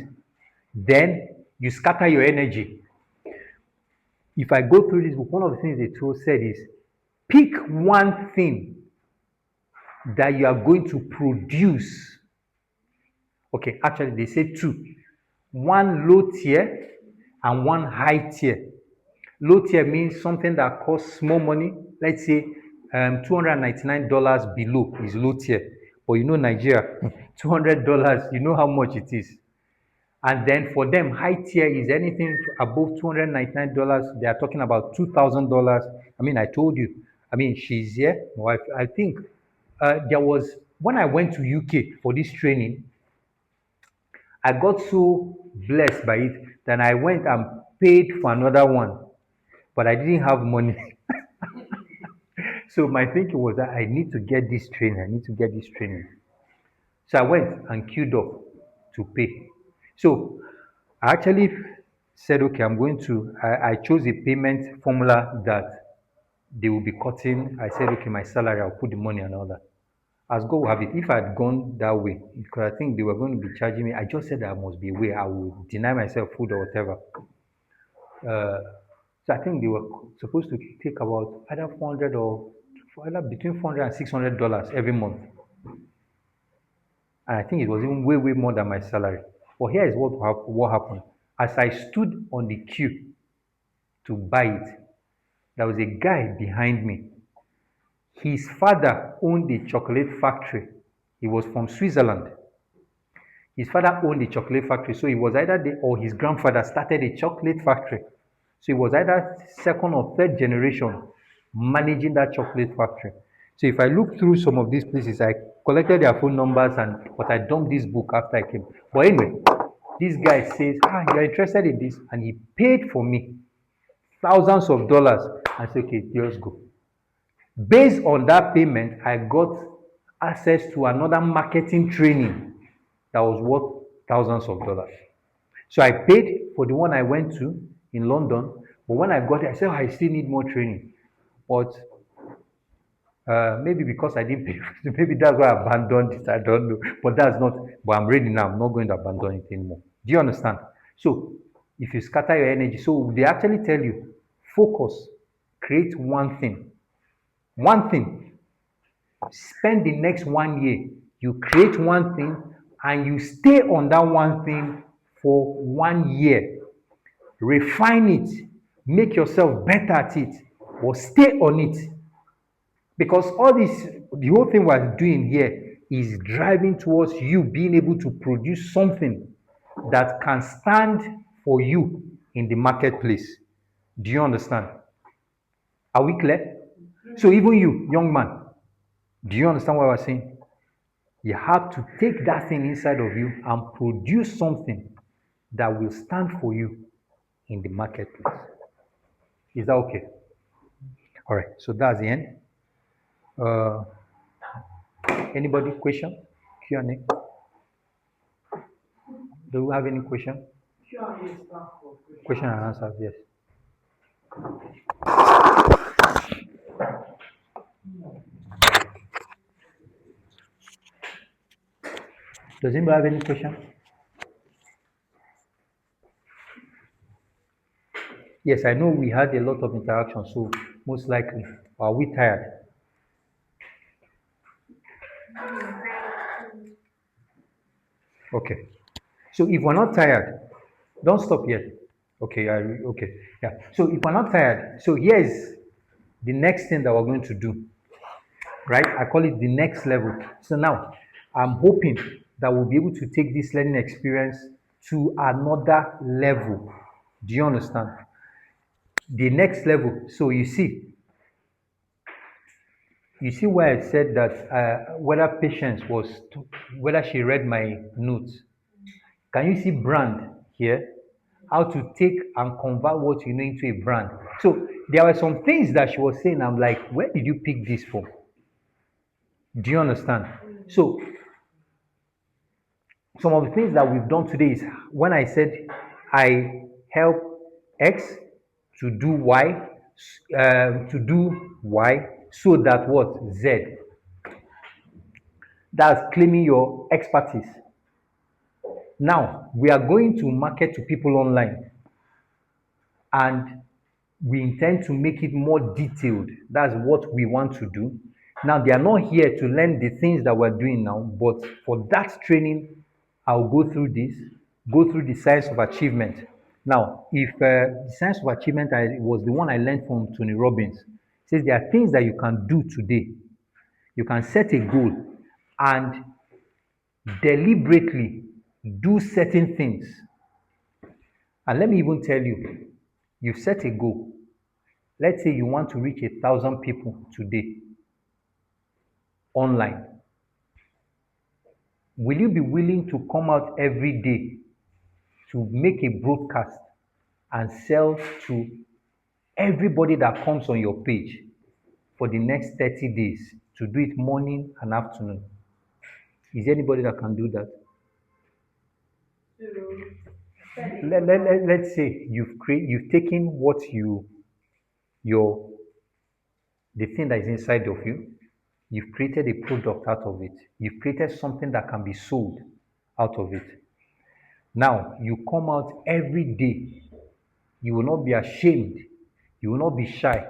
Then you scatter your energy. If I go through this book, one of the things the tool said is pick one thing that you are going to produce. Okay, actually, they say 2. One low tier and one high tier. Low tier means something that costs small money. Let's say $299 below is low tier. But you know, Nigeria, $200, you know how much it is. And then for them, high tier is anything above $299. They are talking about $2,000. I mean, I told you. I mean, she's here. My wife. I think there was, when I went to UK for this training, I got so blessed by it that I went and paid for another one, but I didn't have money. So my thinking was that I need to get this training. I need to get this training. So I went and queued up to pay. So I actually said, okay, I chose a payment formula that they will be cutting. I said, okay, my salary, I'll put the money and all that. As God will have it, if I had gone that way, because I think they were going to be charging me, I just said that I must be away. I will deny myself food or whatever. So I think they were supposed to take about either 400 or either between $400 and $600 every month. And I think it was even way, way more than my salary. But here is what happened. As I stood on the queue to buy it, there was a guy behind me. His father owned a chocolate factory. He was from Switzerland. His father owned a chocolate factory, so he was either the or his grandfather started a chocolate factory. So he was either second or third generation managing that chocolate factory. So if I look through some of these places, I collected their phone numbers but I dumped this book after I came. But anyway, this guy says, you're interested in this, and he paid for me thousands of dollars. I said, okay, let's go. Based on that payment, I got access to another marketing training that was worth thousands of dollars. So I paid for the one I went to in London, but when I got it, I said, I still need more training. But maybe because I didn't pay, maybe that's why I abandoned it. I don't know. But that's not, but I'm ready now. I'm not going to abandon it anymore. Do you understand? So if you scatter your energy, so they actually tell you, focus, create one thing. One thing. Spend the next 1 year. You create one thing and you stay on that one thing for 1 year. Refine it, make yourself better at it, or stay on it. Because all this, the whole thing we're doing here is driving towards you being able to produce something that can stand for you in the marketplace. Do you understand? Are we clear? So even you, young man, do you understand what we're saying? You have to take that thing inside of you and produce something that will stand for you in the marketplace. Is that okay? All right, so that's the end. Uh, Anybody question? Q&A? Do you have any question? Question and answer, yes. Does anybody have any question? Yes, I know we had a lot of interaction, so most likely, are we tired? Okay. So if we're not tired, don't stop yet. Okay, okay. Yeah. So if we're not tired, so here's the next thing that we're going to do, right? I call it the next level. So now I'm hoping that we'll be able to take this learning experience to another level. Do you understand? The next level. So you see where I said that whether patience was, whether she read my notes. Can you see brand here? How to take and convert what you know into a brand. So there were some things that she was saying. I'm like, where did you pick this from? Do you understand? So some of the things that we've done today is when I said I help X to do Y so that what? Z. That's claiming your expertise. Now, we are going to market to people online and we intend to make it more detailed. That's what we want to do. Now, they are not here to learn the things that we're doing now, but for that training, I'll go through this, go through the science of achievement. Now, if the science of achievement was the one I learned from Tony Robbins, it says there are things that you can do today. You can set a goal and deliberately do certain things. And let me even tell you, you've set a goal. Let's say you want to reach 1,000 people today online. Will you be willing to come out every day to make a broadcast and sell to everybody that comes on your page for the next 30 days to do it morning and afternoon? Is there anybody that can do that? Let's say you've taken your the thing that is inside of you, you've created a product out of it, you've created something that can be sold out of it. Now you come out every day, you will not be ashamed, you will not be shy,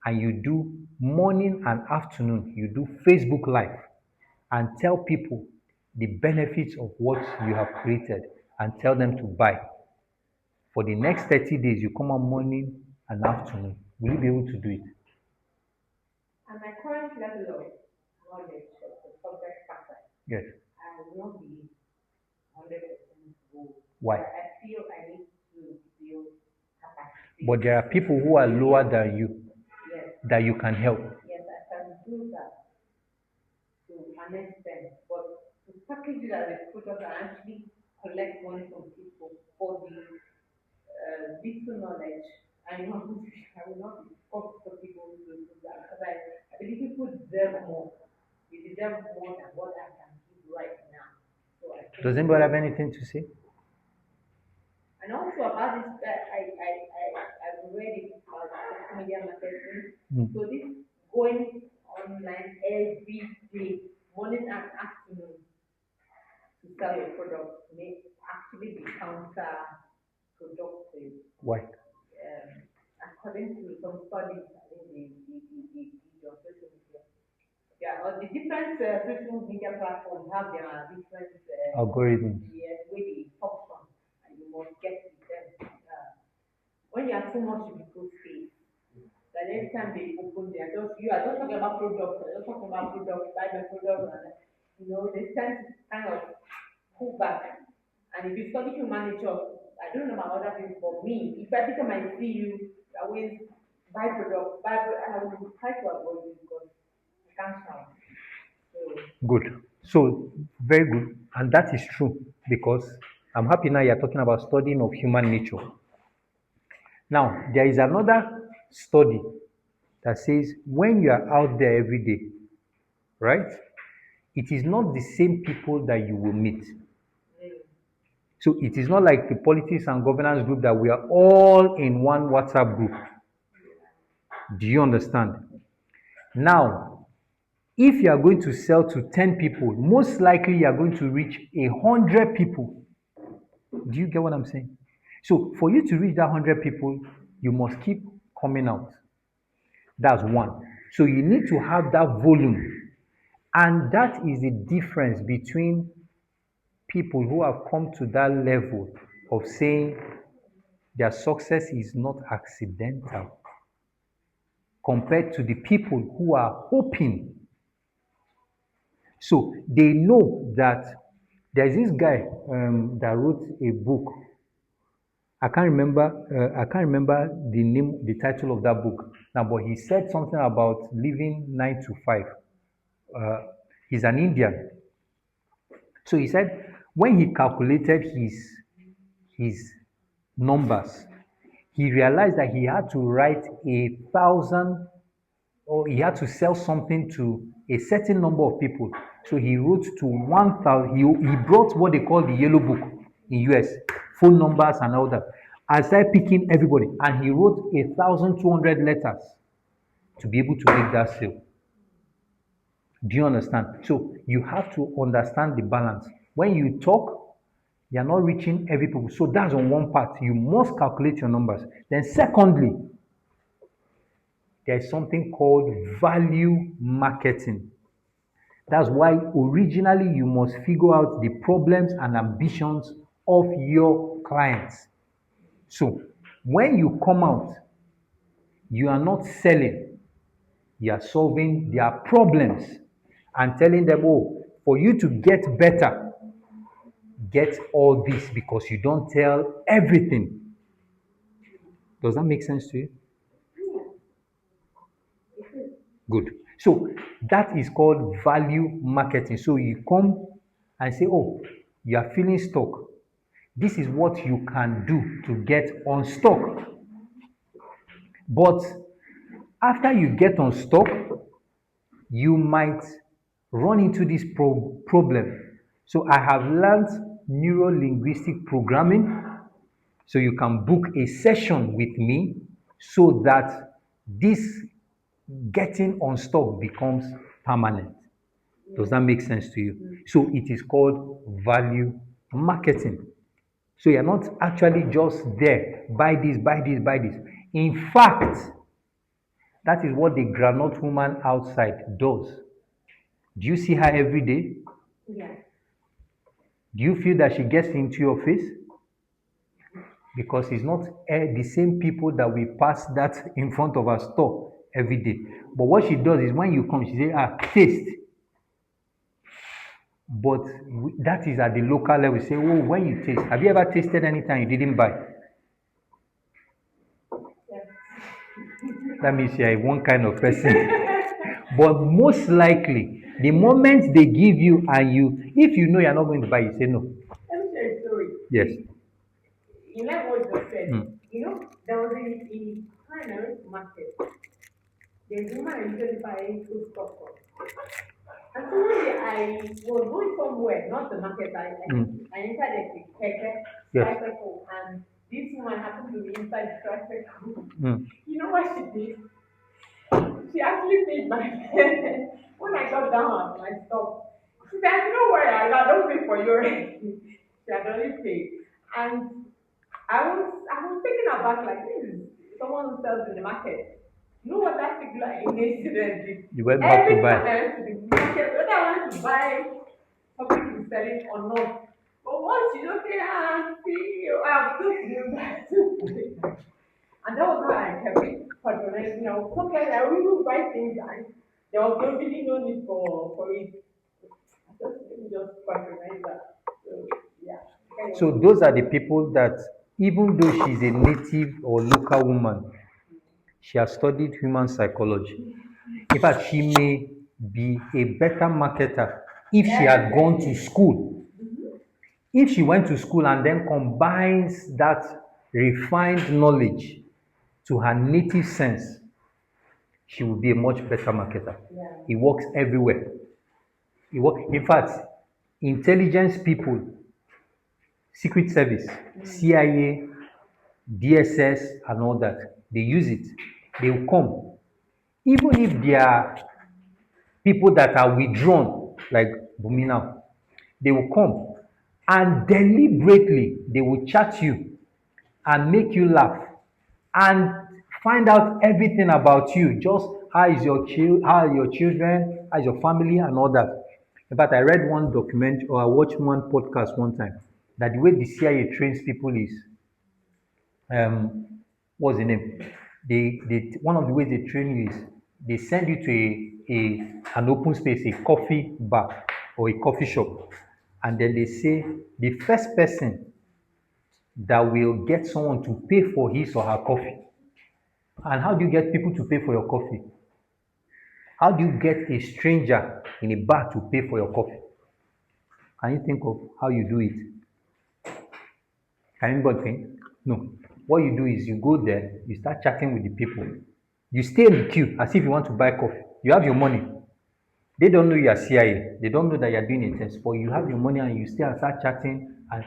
and you do morning and afternoon, you do Facebook Live and tell people the benefits of what you have created and tell them to buy. For the next 30 days, you come out morning and afternoon. Will you be able to do it? At my current level of knowledge of the subject matter, Yes. I will not be 100% good. Why? But I feel I need to build capacity. But there are people who are lower than you Yes, that you can help. yes, I can do that to an extent. But to package it as a product and actually collect money from people for the little knowledge, I will not be forced for people to do that because I believe people deserve more. They deserve more than what I can give right now. So I Does think, anybody have anything to say? and also about this, I've read it about social media marketing. Mm. So this going online every day, morning and afternoon, to sell your product may actually be counterproductive. Why? According to some studies, I think the on social media. Yeah, or the different social media platforms have their different Algorithms. yes, way they function, and you must get with them. When you are too much in people's face, that every time they open their just you are just talking about products, you're just talking about products, buy my product, and they tend to kind of pull back. And if you study human nature, I don't know about other people, but me, if every time I see you, you always buy products, I will try to avoid you because I can't shout. So Good. So, very good. And that is true because I'm happy now you're talking about studying of human nature. Now, there is another study that says when you are out there every day, right, it is not the same people that you will meet. So it is not like the politics and governance group that we are all in one WhatsApp group. Do you understand? Now, if you are going to sell to 10 people, most likely you are going to reach 100 people. Do you get what I'm saying? So for you to reach that 100 people, you must keep coming out. That's one. So you need to have that volume. And that is the difference between people who have come to that level of saying their success is not accidental compared to the people who are hoping. So they know that there's this guy that wrote a book. I can't remember the name, the title of that book now, but he said something about living 9 to 5. Uh, he's an Indian. So he said when he calculated his numbers, he realized that he had to write 1,000 or he had to sell something to a certain number of people. So he wrote to 1,000. He brought what they call the yellow book in US, phone numbers and all that. I started picking everybody, and he wrote 1,200 letters to be able to make that sale. Do you understand? So you have to understand the balance. When you talk, you're not reaching every people. So that's on one part. You must calculate your numbers. Then, secondly, there's something called value marketing. That's why originally you must figure out the problems and ambitions of your clients. So when you come out, you are not selling, you are solving their problems and telling them, oh, for you to get better, get all this because you don't tell everything. Does that make sense to you? Good. So that is called value marketing. So you come and say, oh, you are feeling stuck. This is what you can do to get unstuck. But after you get unstuck, you might run into this problem. So I have learned neuro linguistic programming. So you can book a session with me so that this getting unstuck becomes permanent. Does that make sense to you? So it is called value marketing. So you're not actually just there, buy this, buy this, buy this. In fact, that is what the groundnut woman outside does. Do you see her every day? yeah, Do you feel that she gets into your face? because it's not the same people that we pass that in front of our store every day. But what she does is when you come, she say, taste. But that is at the local level. Say, oh, when you taste, have you ever tasted anything you didn't buy? That means you're one kind of person. But most likely, the moment they give you and if you know you're not going to buy, you say no. Let me share a story. Yes. You like what you just said. Mm. You know, there was a time I went to market. There's a woman I usually buy food stuff from. And so one day I was going somewhere, not the market. I entered a keke Yes. tricycle, and this woman happened to be inside the tricycle. Mm. You know what she did? She actually paid my fare. When I got down at my stop, she said, "Don't worry, I don't pay for your rent." She had already paid, and I was taken aback, like, this is someone who sells in the market. You know what that particular incident did? You went back to Every time buy. I went to the market, whether I went to buy something to sell it or not. But once you don't say, see you, I'm just doing that. And that was how I kept patronizing. I was okay, I will even buy things, and there was really no need for it. I just patronize that. So yeah. So those are the people that, even though she's a native or local woman, she has studied human psychology. In fact, she may be a better marketer if she had gone to school. If she went to school and then combines that refined knowledge to her native sense, she will be a much better marketer. Yeah. It works everywhere. In fact, intelligence people, Secret Service, CIA, DSS, and all that, they use it. They will come. Even if they are people that are withdrawn, like Bumi now, they will come and deliberately they will chat you and make you laugh and find out everything about you. Just how are your children, how is your family, and all that. In fact, I read one document or I watched one podcast one time that the way the CIA trains people is what's the name? They one of the ways they train you is they send you to an open space, a coffee bar or a coffee shop, and then they say the first person that will get someone to pay for his or her coffee. And how do you get people to pay for your coffee? How do you get a stranger in a bar to pay for your coffee? Can you think of how you do it? Can anybody think? No. What you do is you go there, you start chatting with the people. You stay in the queue as if you want to buy coffee. You have your money. They don't know you are CIA. They don't know that you're doing a test, but you have your money and you stay and start chatting. And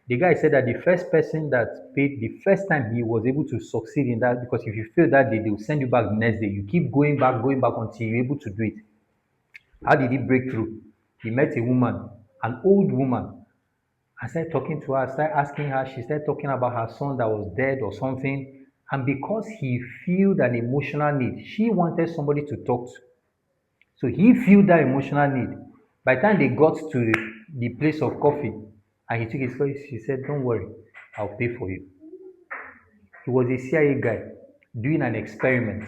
the guy said that the first person that paid the first time he was able to succeed in that, because if you fail that day, they will send you back the next day. You keep going back until you're able to do it. How did he break through? He met a woman, an old woman. I started talking to her, I started asking her, she started talking about her son that was dead or something. And because he felt an emotional need, she wanted somebody to talk to. So he felt that emotional need. By the time they got to the place of coffee and he took his coffee, she said, don't worry, I'll pay for you. He was a CIA guy doing an experiment,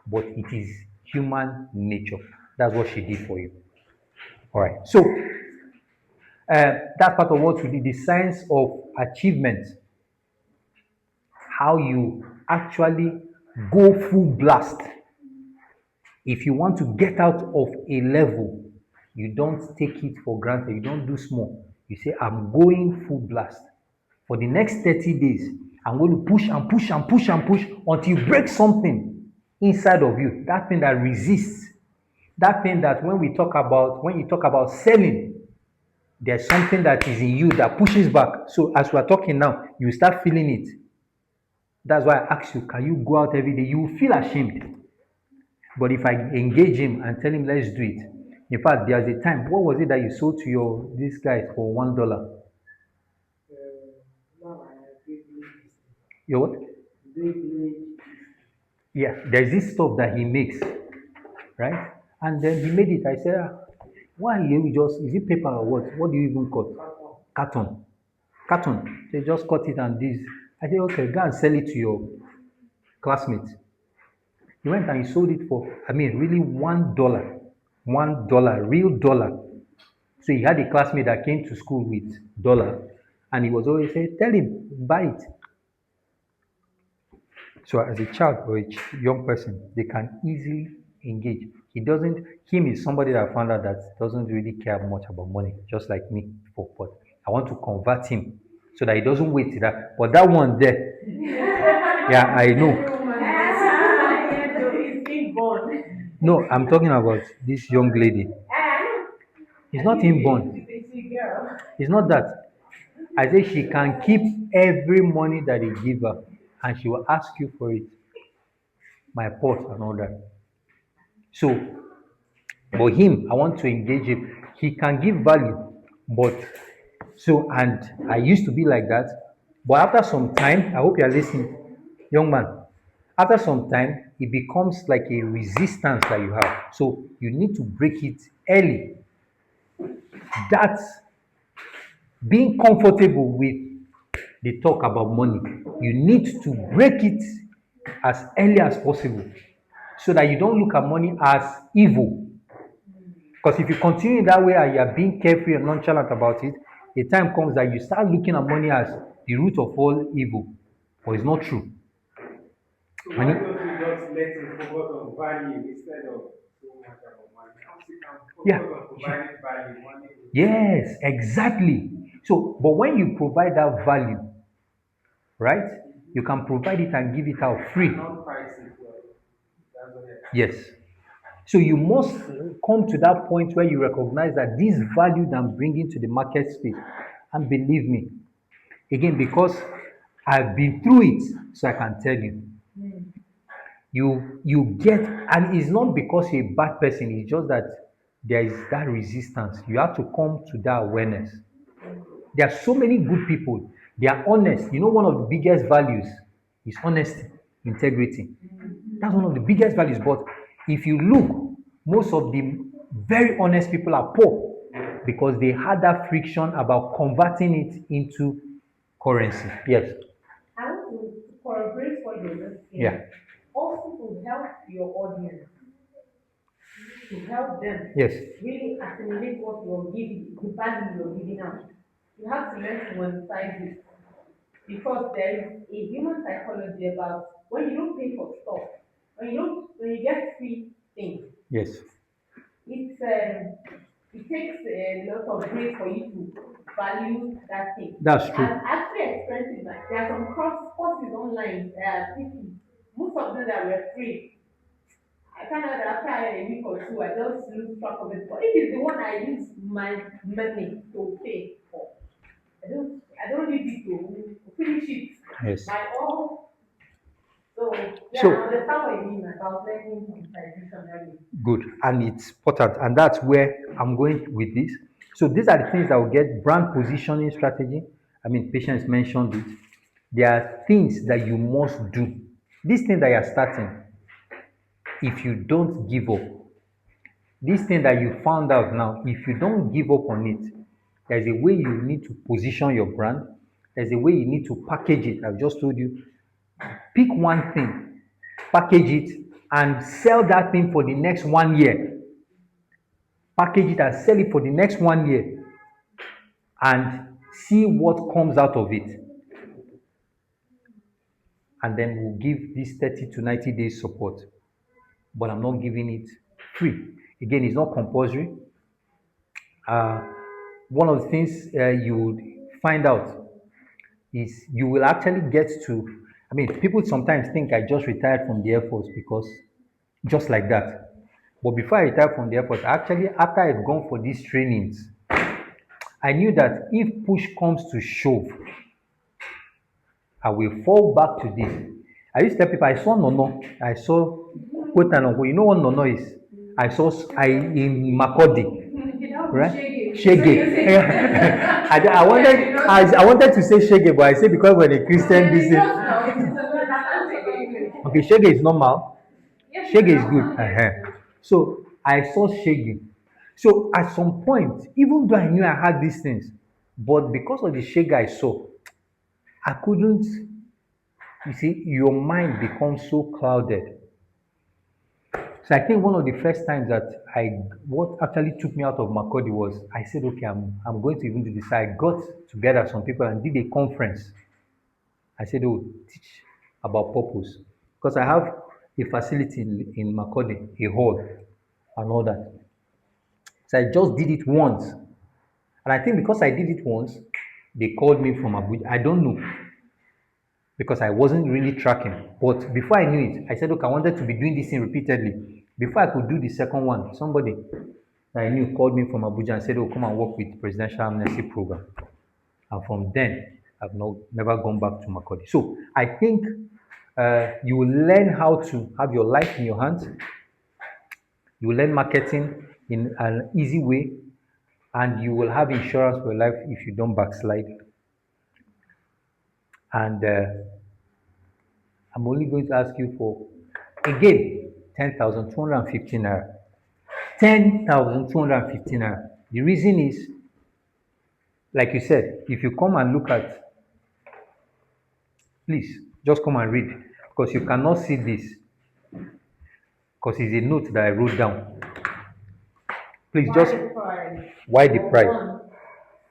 but it is human nature. That's what she did for you. All right. So that's part of what we did, the science of achievement. How you actually go full blast. If you want to get out of a level, you don't take it for granted. You don't do small. You say, I'm going full blast. For the next 30 days, I'm going to push and push and push and push until you break something inside of you. That thing that resists. That thing that when you talk about selling, there's something that is in you that pushes back. So as we're talking now, you start feeling it. That's why I ask you, can you go out every day? You will feel ashamed. But if I engage him and tell him, let's do it. In fact, there's a time, what was it that you sold to these guys for $1? Your what? Yeah, there's this stuff that he makes, right? And then he made it. I said, why you is it paper or what? What do you even call? Carton. carton. They just cut it and this. I said, okay, go and sell it to your classmates. He went and he sold it for, I mean, really $1. $1, real dollar. So he had a classmate that came to school with dollar, and he was always saying, tell him, buy it. So as a child or a young person, they can easily engage. He doesn't, him is somebody that I found out that doesn't really care much about money, just like me before. But I want to convert him so that he doesn't wait till that. But that one there, yeah, I know. No, I'm talking about this young lady. It's not inborn. It's not that. I say she can keep every money that they give her and she will ask you for it. My pot and all that. So, but him, I want to engage him. He can give value, but so, and I used to be like that. But after some time, I hope you are listening, young man. After some time, it becomes like a resistance that you have. So you need to break it early. That's being comfortable with the talk about money. You need to break it as early as possible so that you don't look at money as evil. Because if you continue that way and you are being carefree and nonchalant about it, a time comes that you start looking at money as the root of all evil. But it's not true. So why don't we just let him focus on value instead of so much about money? Once you can focus Yeah. on providing value, money will Yes, exactly. So, but when you provide that value, right, you can provide it and give it out free. not price it well. That's what it Yes. So you must come to that point where you recognize that this value that I'm bringing to the market space, and believe me, again, because I've been through it, so I can tell you, you get, and it's not because you're a bad person, it's just that there is that resistance. You have to come to that awareness. There are so many good people. They are honest. You know, one of the biggest values is honesty, integrity. That's one of the biggest values. But if you look, most of the very honest people are poor because they had that friction about converting it into currency. Yes. I want to corroborate what you're just saying. Yeah. Also to help your audience, to help them Yes. really assimilate what you're giving, the value you're giving out. You have to learn to monetize it because there is a human psychology about when you don't pay for stuff, when you get free things, Yes. it takes a lot of grace for you to value that thing. That's true. I've actually experienced that. There are some courses online that most of them that were free. I kind of after a week or two, I just lose track of it. But if it's the one I use my money to pay for, I don't need it to finish it Yes. by all. So yeah, So- I understand what you mean about learning monetization early. Good. And it's important. And that's where I'm going with this. So these are the things that will get brand positioning strategy. I mean, Patience mentioned it. There are things that you must do. This thing that you're starting, if you don't give up, this thing that you found out now, if you don't give up on it, there's a way you need to position your brand. There's a way you need to package it. I've just told you. Pick one thing, package it, and sell that thing for the next 1 year. Package it and sell it for the next 1 year and see what comes out of it. And then we'll give this 30 to 90 days support. But I'm not giving it free. Again, it's not compulsory. Uh, one of the things you would find out is you will actually get to, I mean, people sometimes think I just retired from the Air Force because just like that. But before I retired from the Air Force, actually, after I'd gone for these trainings, I knew that if push comes to shove, I will fall back to this. I used to tell people I saw Nono, I saw quote and unquote. You know what Nono is? I in Makodi, right? Shege. I wanted to say Shege, but I say because when a Christian this is okay, Shege is normal. Shege is good. So I saw Shege. So at some point, even though I knew I had these things, But because of the shake I saw, I couldn't. You see, your mind becomes so clouded. So I think one of the first times that what actually took me out of Makodi was I said, okay, I'm going to even do this. I got together some people and did a conference. I said, oh, teach about purpose. Because I have a facility in Makodi, a hall, and all that. So I just did it once. And I think because I did it once, they called me from Abuja. I don't know because I wasn't really tracking. But before I knew it, I said, look, I wanted to be doing this thing repeatedly. Before I could do the second one, somebody that I knew called me from Abuja and said, oh, come and work with Presidential Amnesty Program. And from then, I've never gone back to Makodi. So I think you will learn how to have your life in your hands. You will learn marketing in an easy way, and you will have insurance for your life if you don't backslide. And I'm only going to ask you for, again, 10,215 naira. 10,215 naira. The reason is, like you said, if you come and look at, please, just come and read, because you cannot see this, because it's a note that I wrote down. Please Why just, the price? why the For price? one,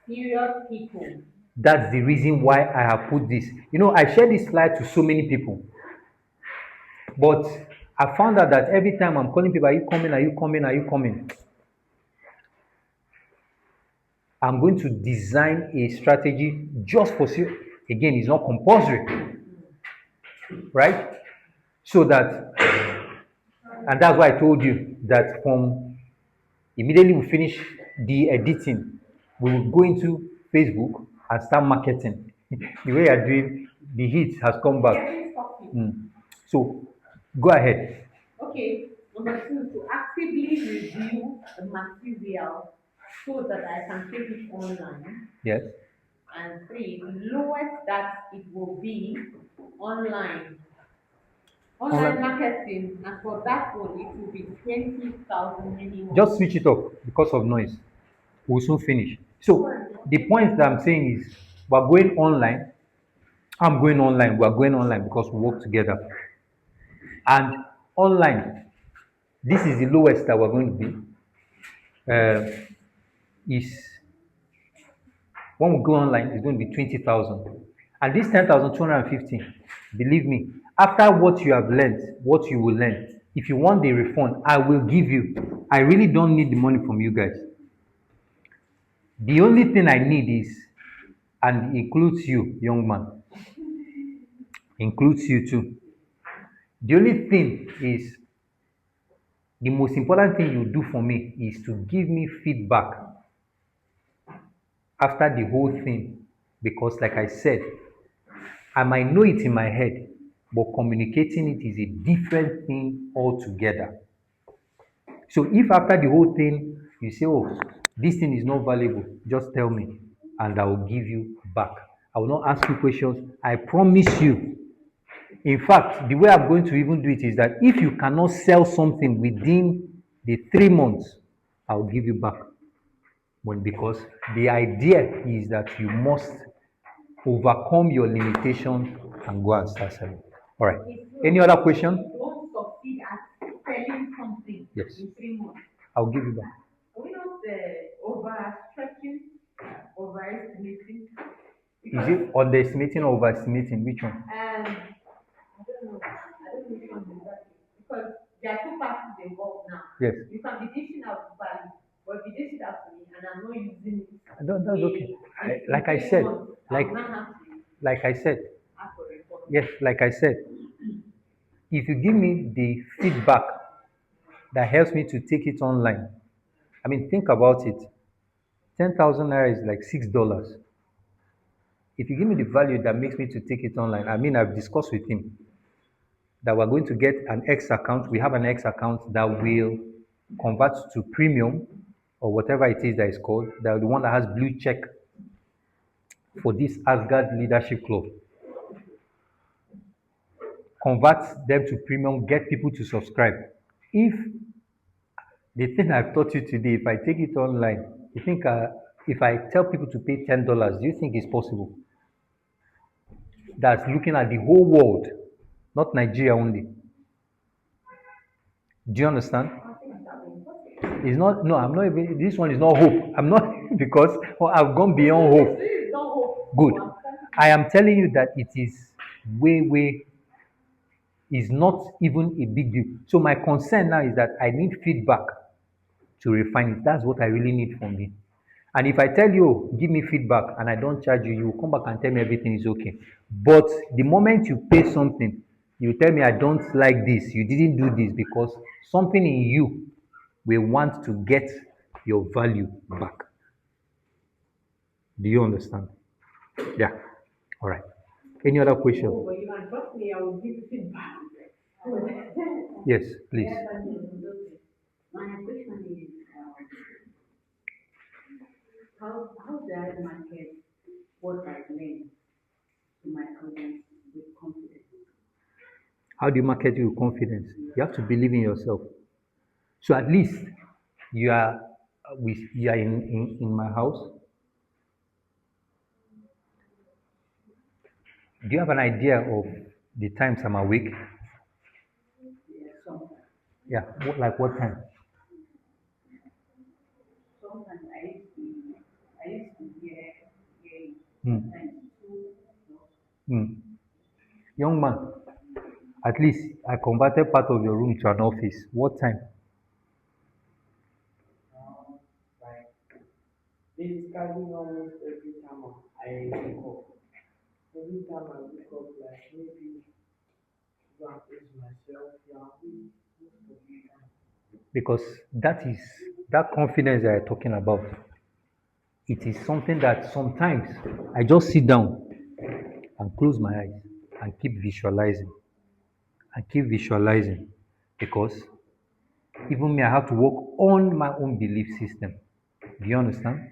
serious people. That's the reason why I have put this. You know, I share this slide to so many people, but I found out that every time I'm calling people, are you coming? Are you coming? Are you coming? I'm going to design a strategy just for you. Again, it's not compulsory, right? So that, and that's why I told you that from immediately we finish the editing, we will go into Facebook and start marketing. The way you're doing, the heat has come back. Getting stuffy. So go ahead. Okay, number two, to actively review the material so that I can take it online. Yes. And three, the lowest that it will be online. Online Online. marketing, and for that one, it will be 20,000 minimum. Just switch it off because of noise. We'll soon finish. So the point that I'm saying is we're going online. I'm going online. We're going online because we work together. And online, this is the lowest that we're going to be. Is when we go online, it's going to be 20,000. And this 10,250, believe me, after what you have learned, what you will learn, if you want the refund, I will give you. I really don't need the money from you guys. The only thing I need is, and it includes you, young man, includes you too. The only thing is, the most important thing you do for me is to give me feedback after the whole thing. Because, like I said, I might know it in my head, but communicating it is a different thing altogether. So if after the whole thing you say, oh, this thing is not valuable, just tell me and I will give you back. I will not ask you questions. I promise you. In fact, the way I'm going to even do it is that if you cannot sell something within the 3 months, I'll give you back. When because the idea is that you must overcome your limitations and go and start selling. All right. Any other question? Don't succeed at selling something Yes. in 3 months. I'll give you back. Are we not overstretching, overestimating? Is it underestimating or overestimating? Which one? I don't know. I don't know which one exactly. Because there are two parties involved now. Yes. You can be dishing out value, but if you dish it out to me and I'm not using it, That's okay. in Like I 3 said, months, like I will not have to like I said, ask for a refund. yes, like I said, if you give me the feedback that helps me to take it online, I mean, think about it. 10,000 naira is like $6. If you give me the value that makes me to take it online, I mean, I've discussed with him that we're going to get an X account. We have an X account that will convert to premium or whatever it is that is called, that the one that has blue check for this Asgard Leadership Club. Convert them to premium, get people to subscribe. If the thing I've taught you today, if I take it online, you think If I tell people to pay $10, do you think it's possible? That's looking at the whole world, not Nigeria only. Do you understand? It's not, no, I'm not even, this one is not hope. I'm not, because I've gone beyond hope. It's not hope. Good. I am telling you that it is way, is not even a big deal. So my concern now is that I need feedback to refine it. That's what I really need from you. And if I tell you, "Oh, give me feedback," and I don't charge you, you will come back and tell me everything is okay. But the moment you pay something, you tell me, "I don't like this, you didn't do this," because something in you will want to get your value back. Do you understand? Yeah. All right. Any other question? Oh, but you can trust me, I will give you feedback. Yes, please. My question is, how do I market what I've learned to my audience with confidence? How do you market it with confidence? You have to believe in yourself. So at least you are you are in my house. Do you have an idea of the times I'm awake? Sometimes, Yeah, like what time? sometimes I used to hear it, Hmm. sometimes two, Hmm. Young man, at least I converted part of your room to an office. What time? Like basically almost every time I wake up. Every time I wake up, like maybe go and praise myself, yeah, most of the time. Because that is that confidence that I'm talking about. It is something that sometimes I just sit down and close my eyes and keep visualizing and keep visualizing because even me, I have to work on my own belief system. Do you understand?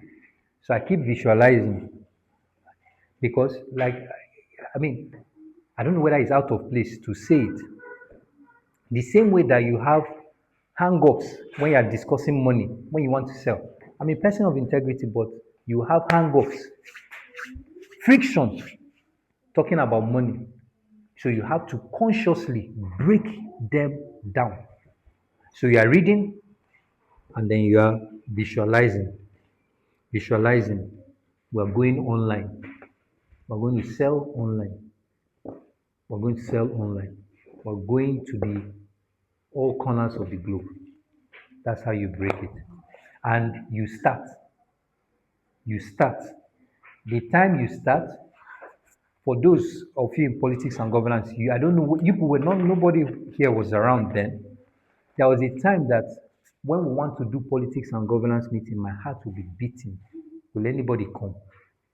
So I keep visualizing because, like, I mean, I don't know whether it's out of place to say it. The same way that you have hang-ups when you are discussing money, when you want to sell. I'm a person of integrity, but you have hang-ups, friction talking about money. So you have to consciously break them down. So you are reading and then you are visualizing. Visualizing. We're going online. We're going to sell online. We're going to sell online. We're going to the all corners of the globe. That's how you break it. And you start. You start. The time you start, for those of you in politics and governance, I don't know, you people were not, nobody here was around then. There was a time that when we want to do politics and governance meeting, my heart will be beating. Will anybody come?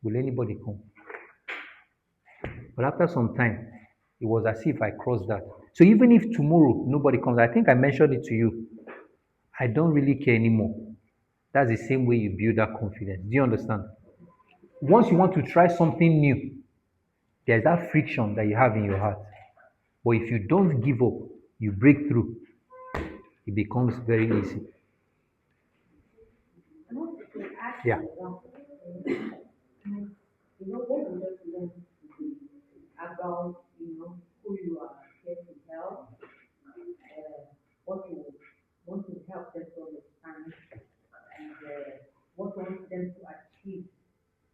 Will anybody come? But after some time, it was as if I crossed that. So even if tomorrow nobody comes, I think I mentioned it to you, I don't really care anymore. That's the same way you build that confidence. Do you understand? Once you want to try something new, there's that friction that you have in your heart. But if you don't give up, you break through, it becomes very easy. and also to add Yeah. to example, what we just learned today about, who you are here to help, what you want to help them to understand, and what you want them to achieve.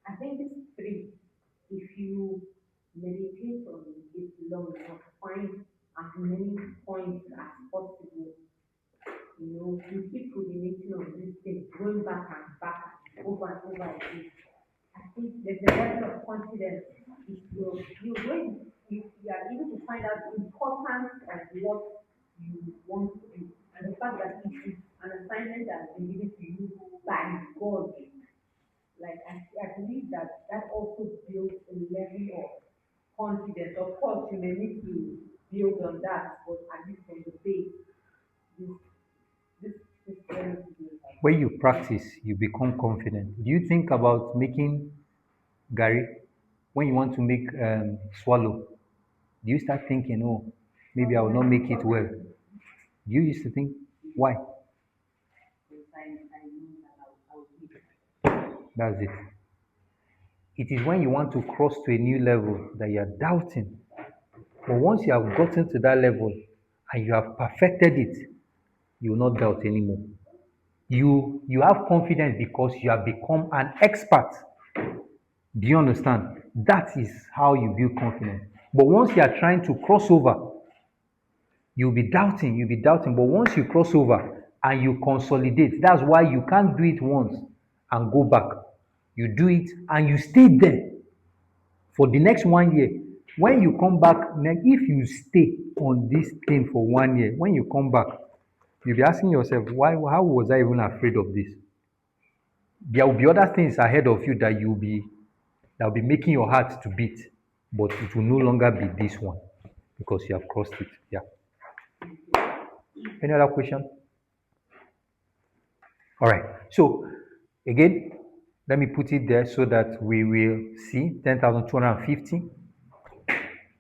I think these three, if you meditate on it long enough, find as many points as possible, you keep ruminating on these things, going back and back, over and over again. I think there's a level of confidence. It will, you are able to find out the importance of what you want to do, and the fact that it is an assignment that has been given to you by God. Like I believe that also builds a level of confidence. Of course, you may need to build on that, but at least from the base, this this this very good. When you practice, you become confident. Do you think about making Gary when you want to make swallow? Do you start thinking, oh, maybe I will not make it well? Do you used to think, why? Because I know that I'll be That's it. It is when you want to cross to a new level that you are doubting. But once you have gotten to that level and you have perfected it, you will not doubt anymore. You have confidence because you have become an expert. Do you understand? That is how you build confidence. But once you are trying to cross over, you'll be doubting. But once you cross over and you consolidate, that's why you can't do it once and go back. You do it and you stay there for the next 1 year. When you come back, if you stay on this thing for 1 year, when you come back, you'll be asking yourself, why, how was I even afraid of this? There will be other things ahead of you that will be making your heart to beat, but it will no longer be this one because you have crossed it. Yeah. Any other question? All right. So again, let me put it there so that we will see 10,250.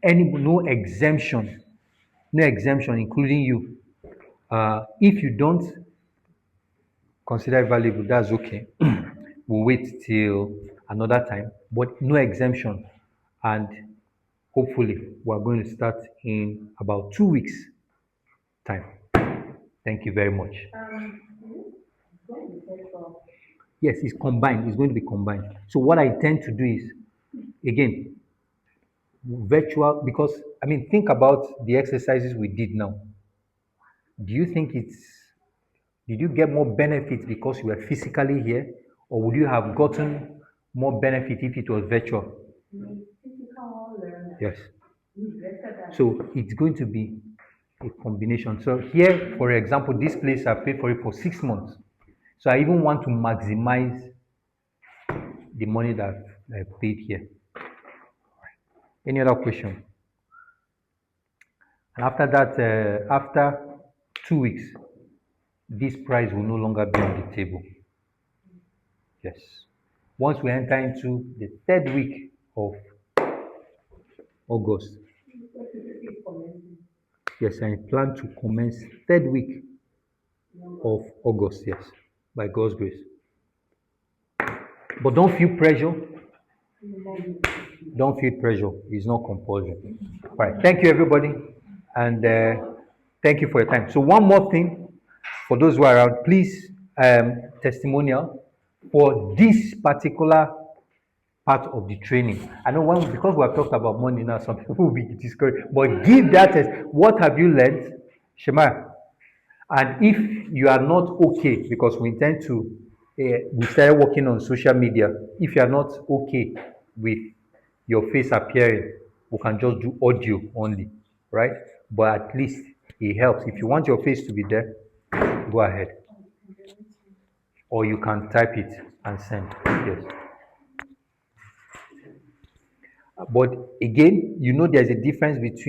No exemption, including you. If you don't consider it valuable, that's okay. We'll wait till another time, but no exemption. And hopefully, we're going to start in about 2 weeks' time. Thank you very much. Going to be virtual. Yes, it's combined. It's going to be combined. So what I tend to do is, again, virtual, because I mean, think about the exercises we did now. Do you think did you get more benefit because you were physically here, or would you have gotten more benefit if it was virtual? Physical learner Yes. is better than So it's going to be a combination. So here, for example, this place I paid for it for 6 months. So I even want to maximize the money that I paid here. Any other question? And after that, after 2 weeks, this price will no longer be on the table. Yes. Once we enter into the third week of August, yes, I plan to commence third week of August, yes, by God's grace. But don't feel pressure. Don't feel pressure. It's not compulsory. All right. Thank you, everybody. And thank you for your time. So one more thing for those who are around, please, testimonial for this particular part of the training. I know because we have talked about money now, some people will be discouraged. But give that test. What have you learned, Shema? And if you are not okay, because we intend to, we started working on social media. If you are not okay with your face appearing, we can just do audio only, right? But at least it helps. If you want your face to be there, go ahead. Or you can type it and send. Yes. But again, there's a difference between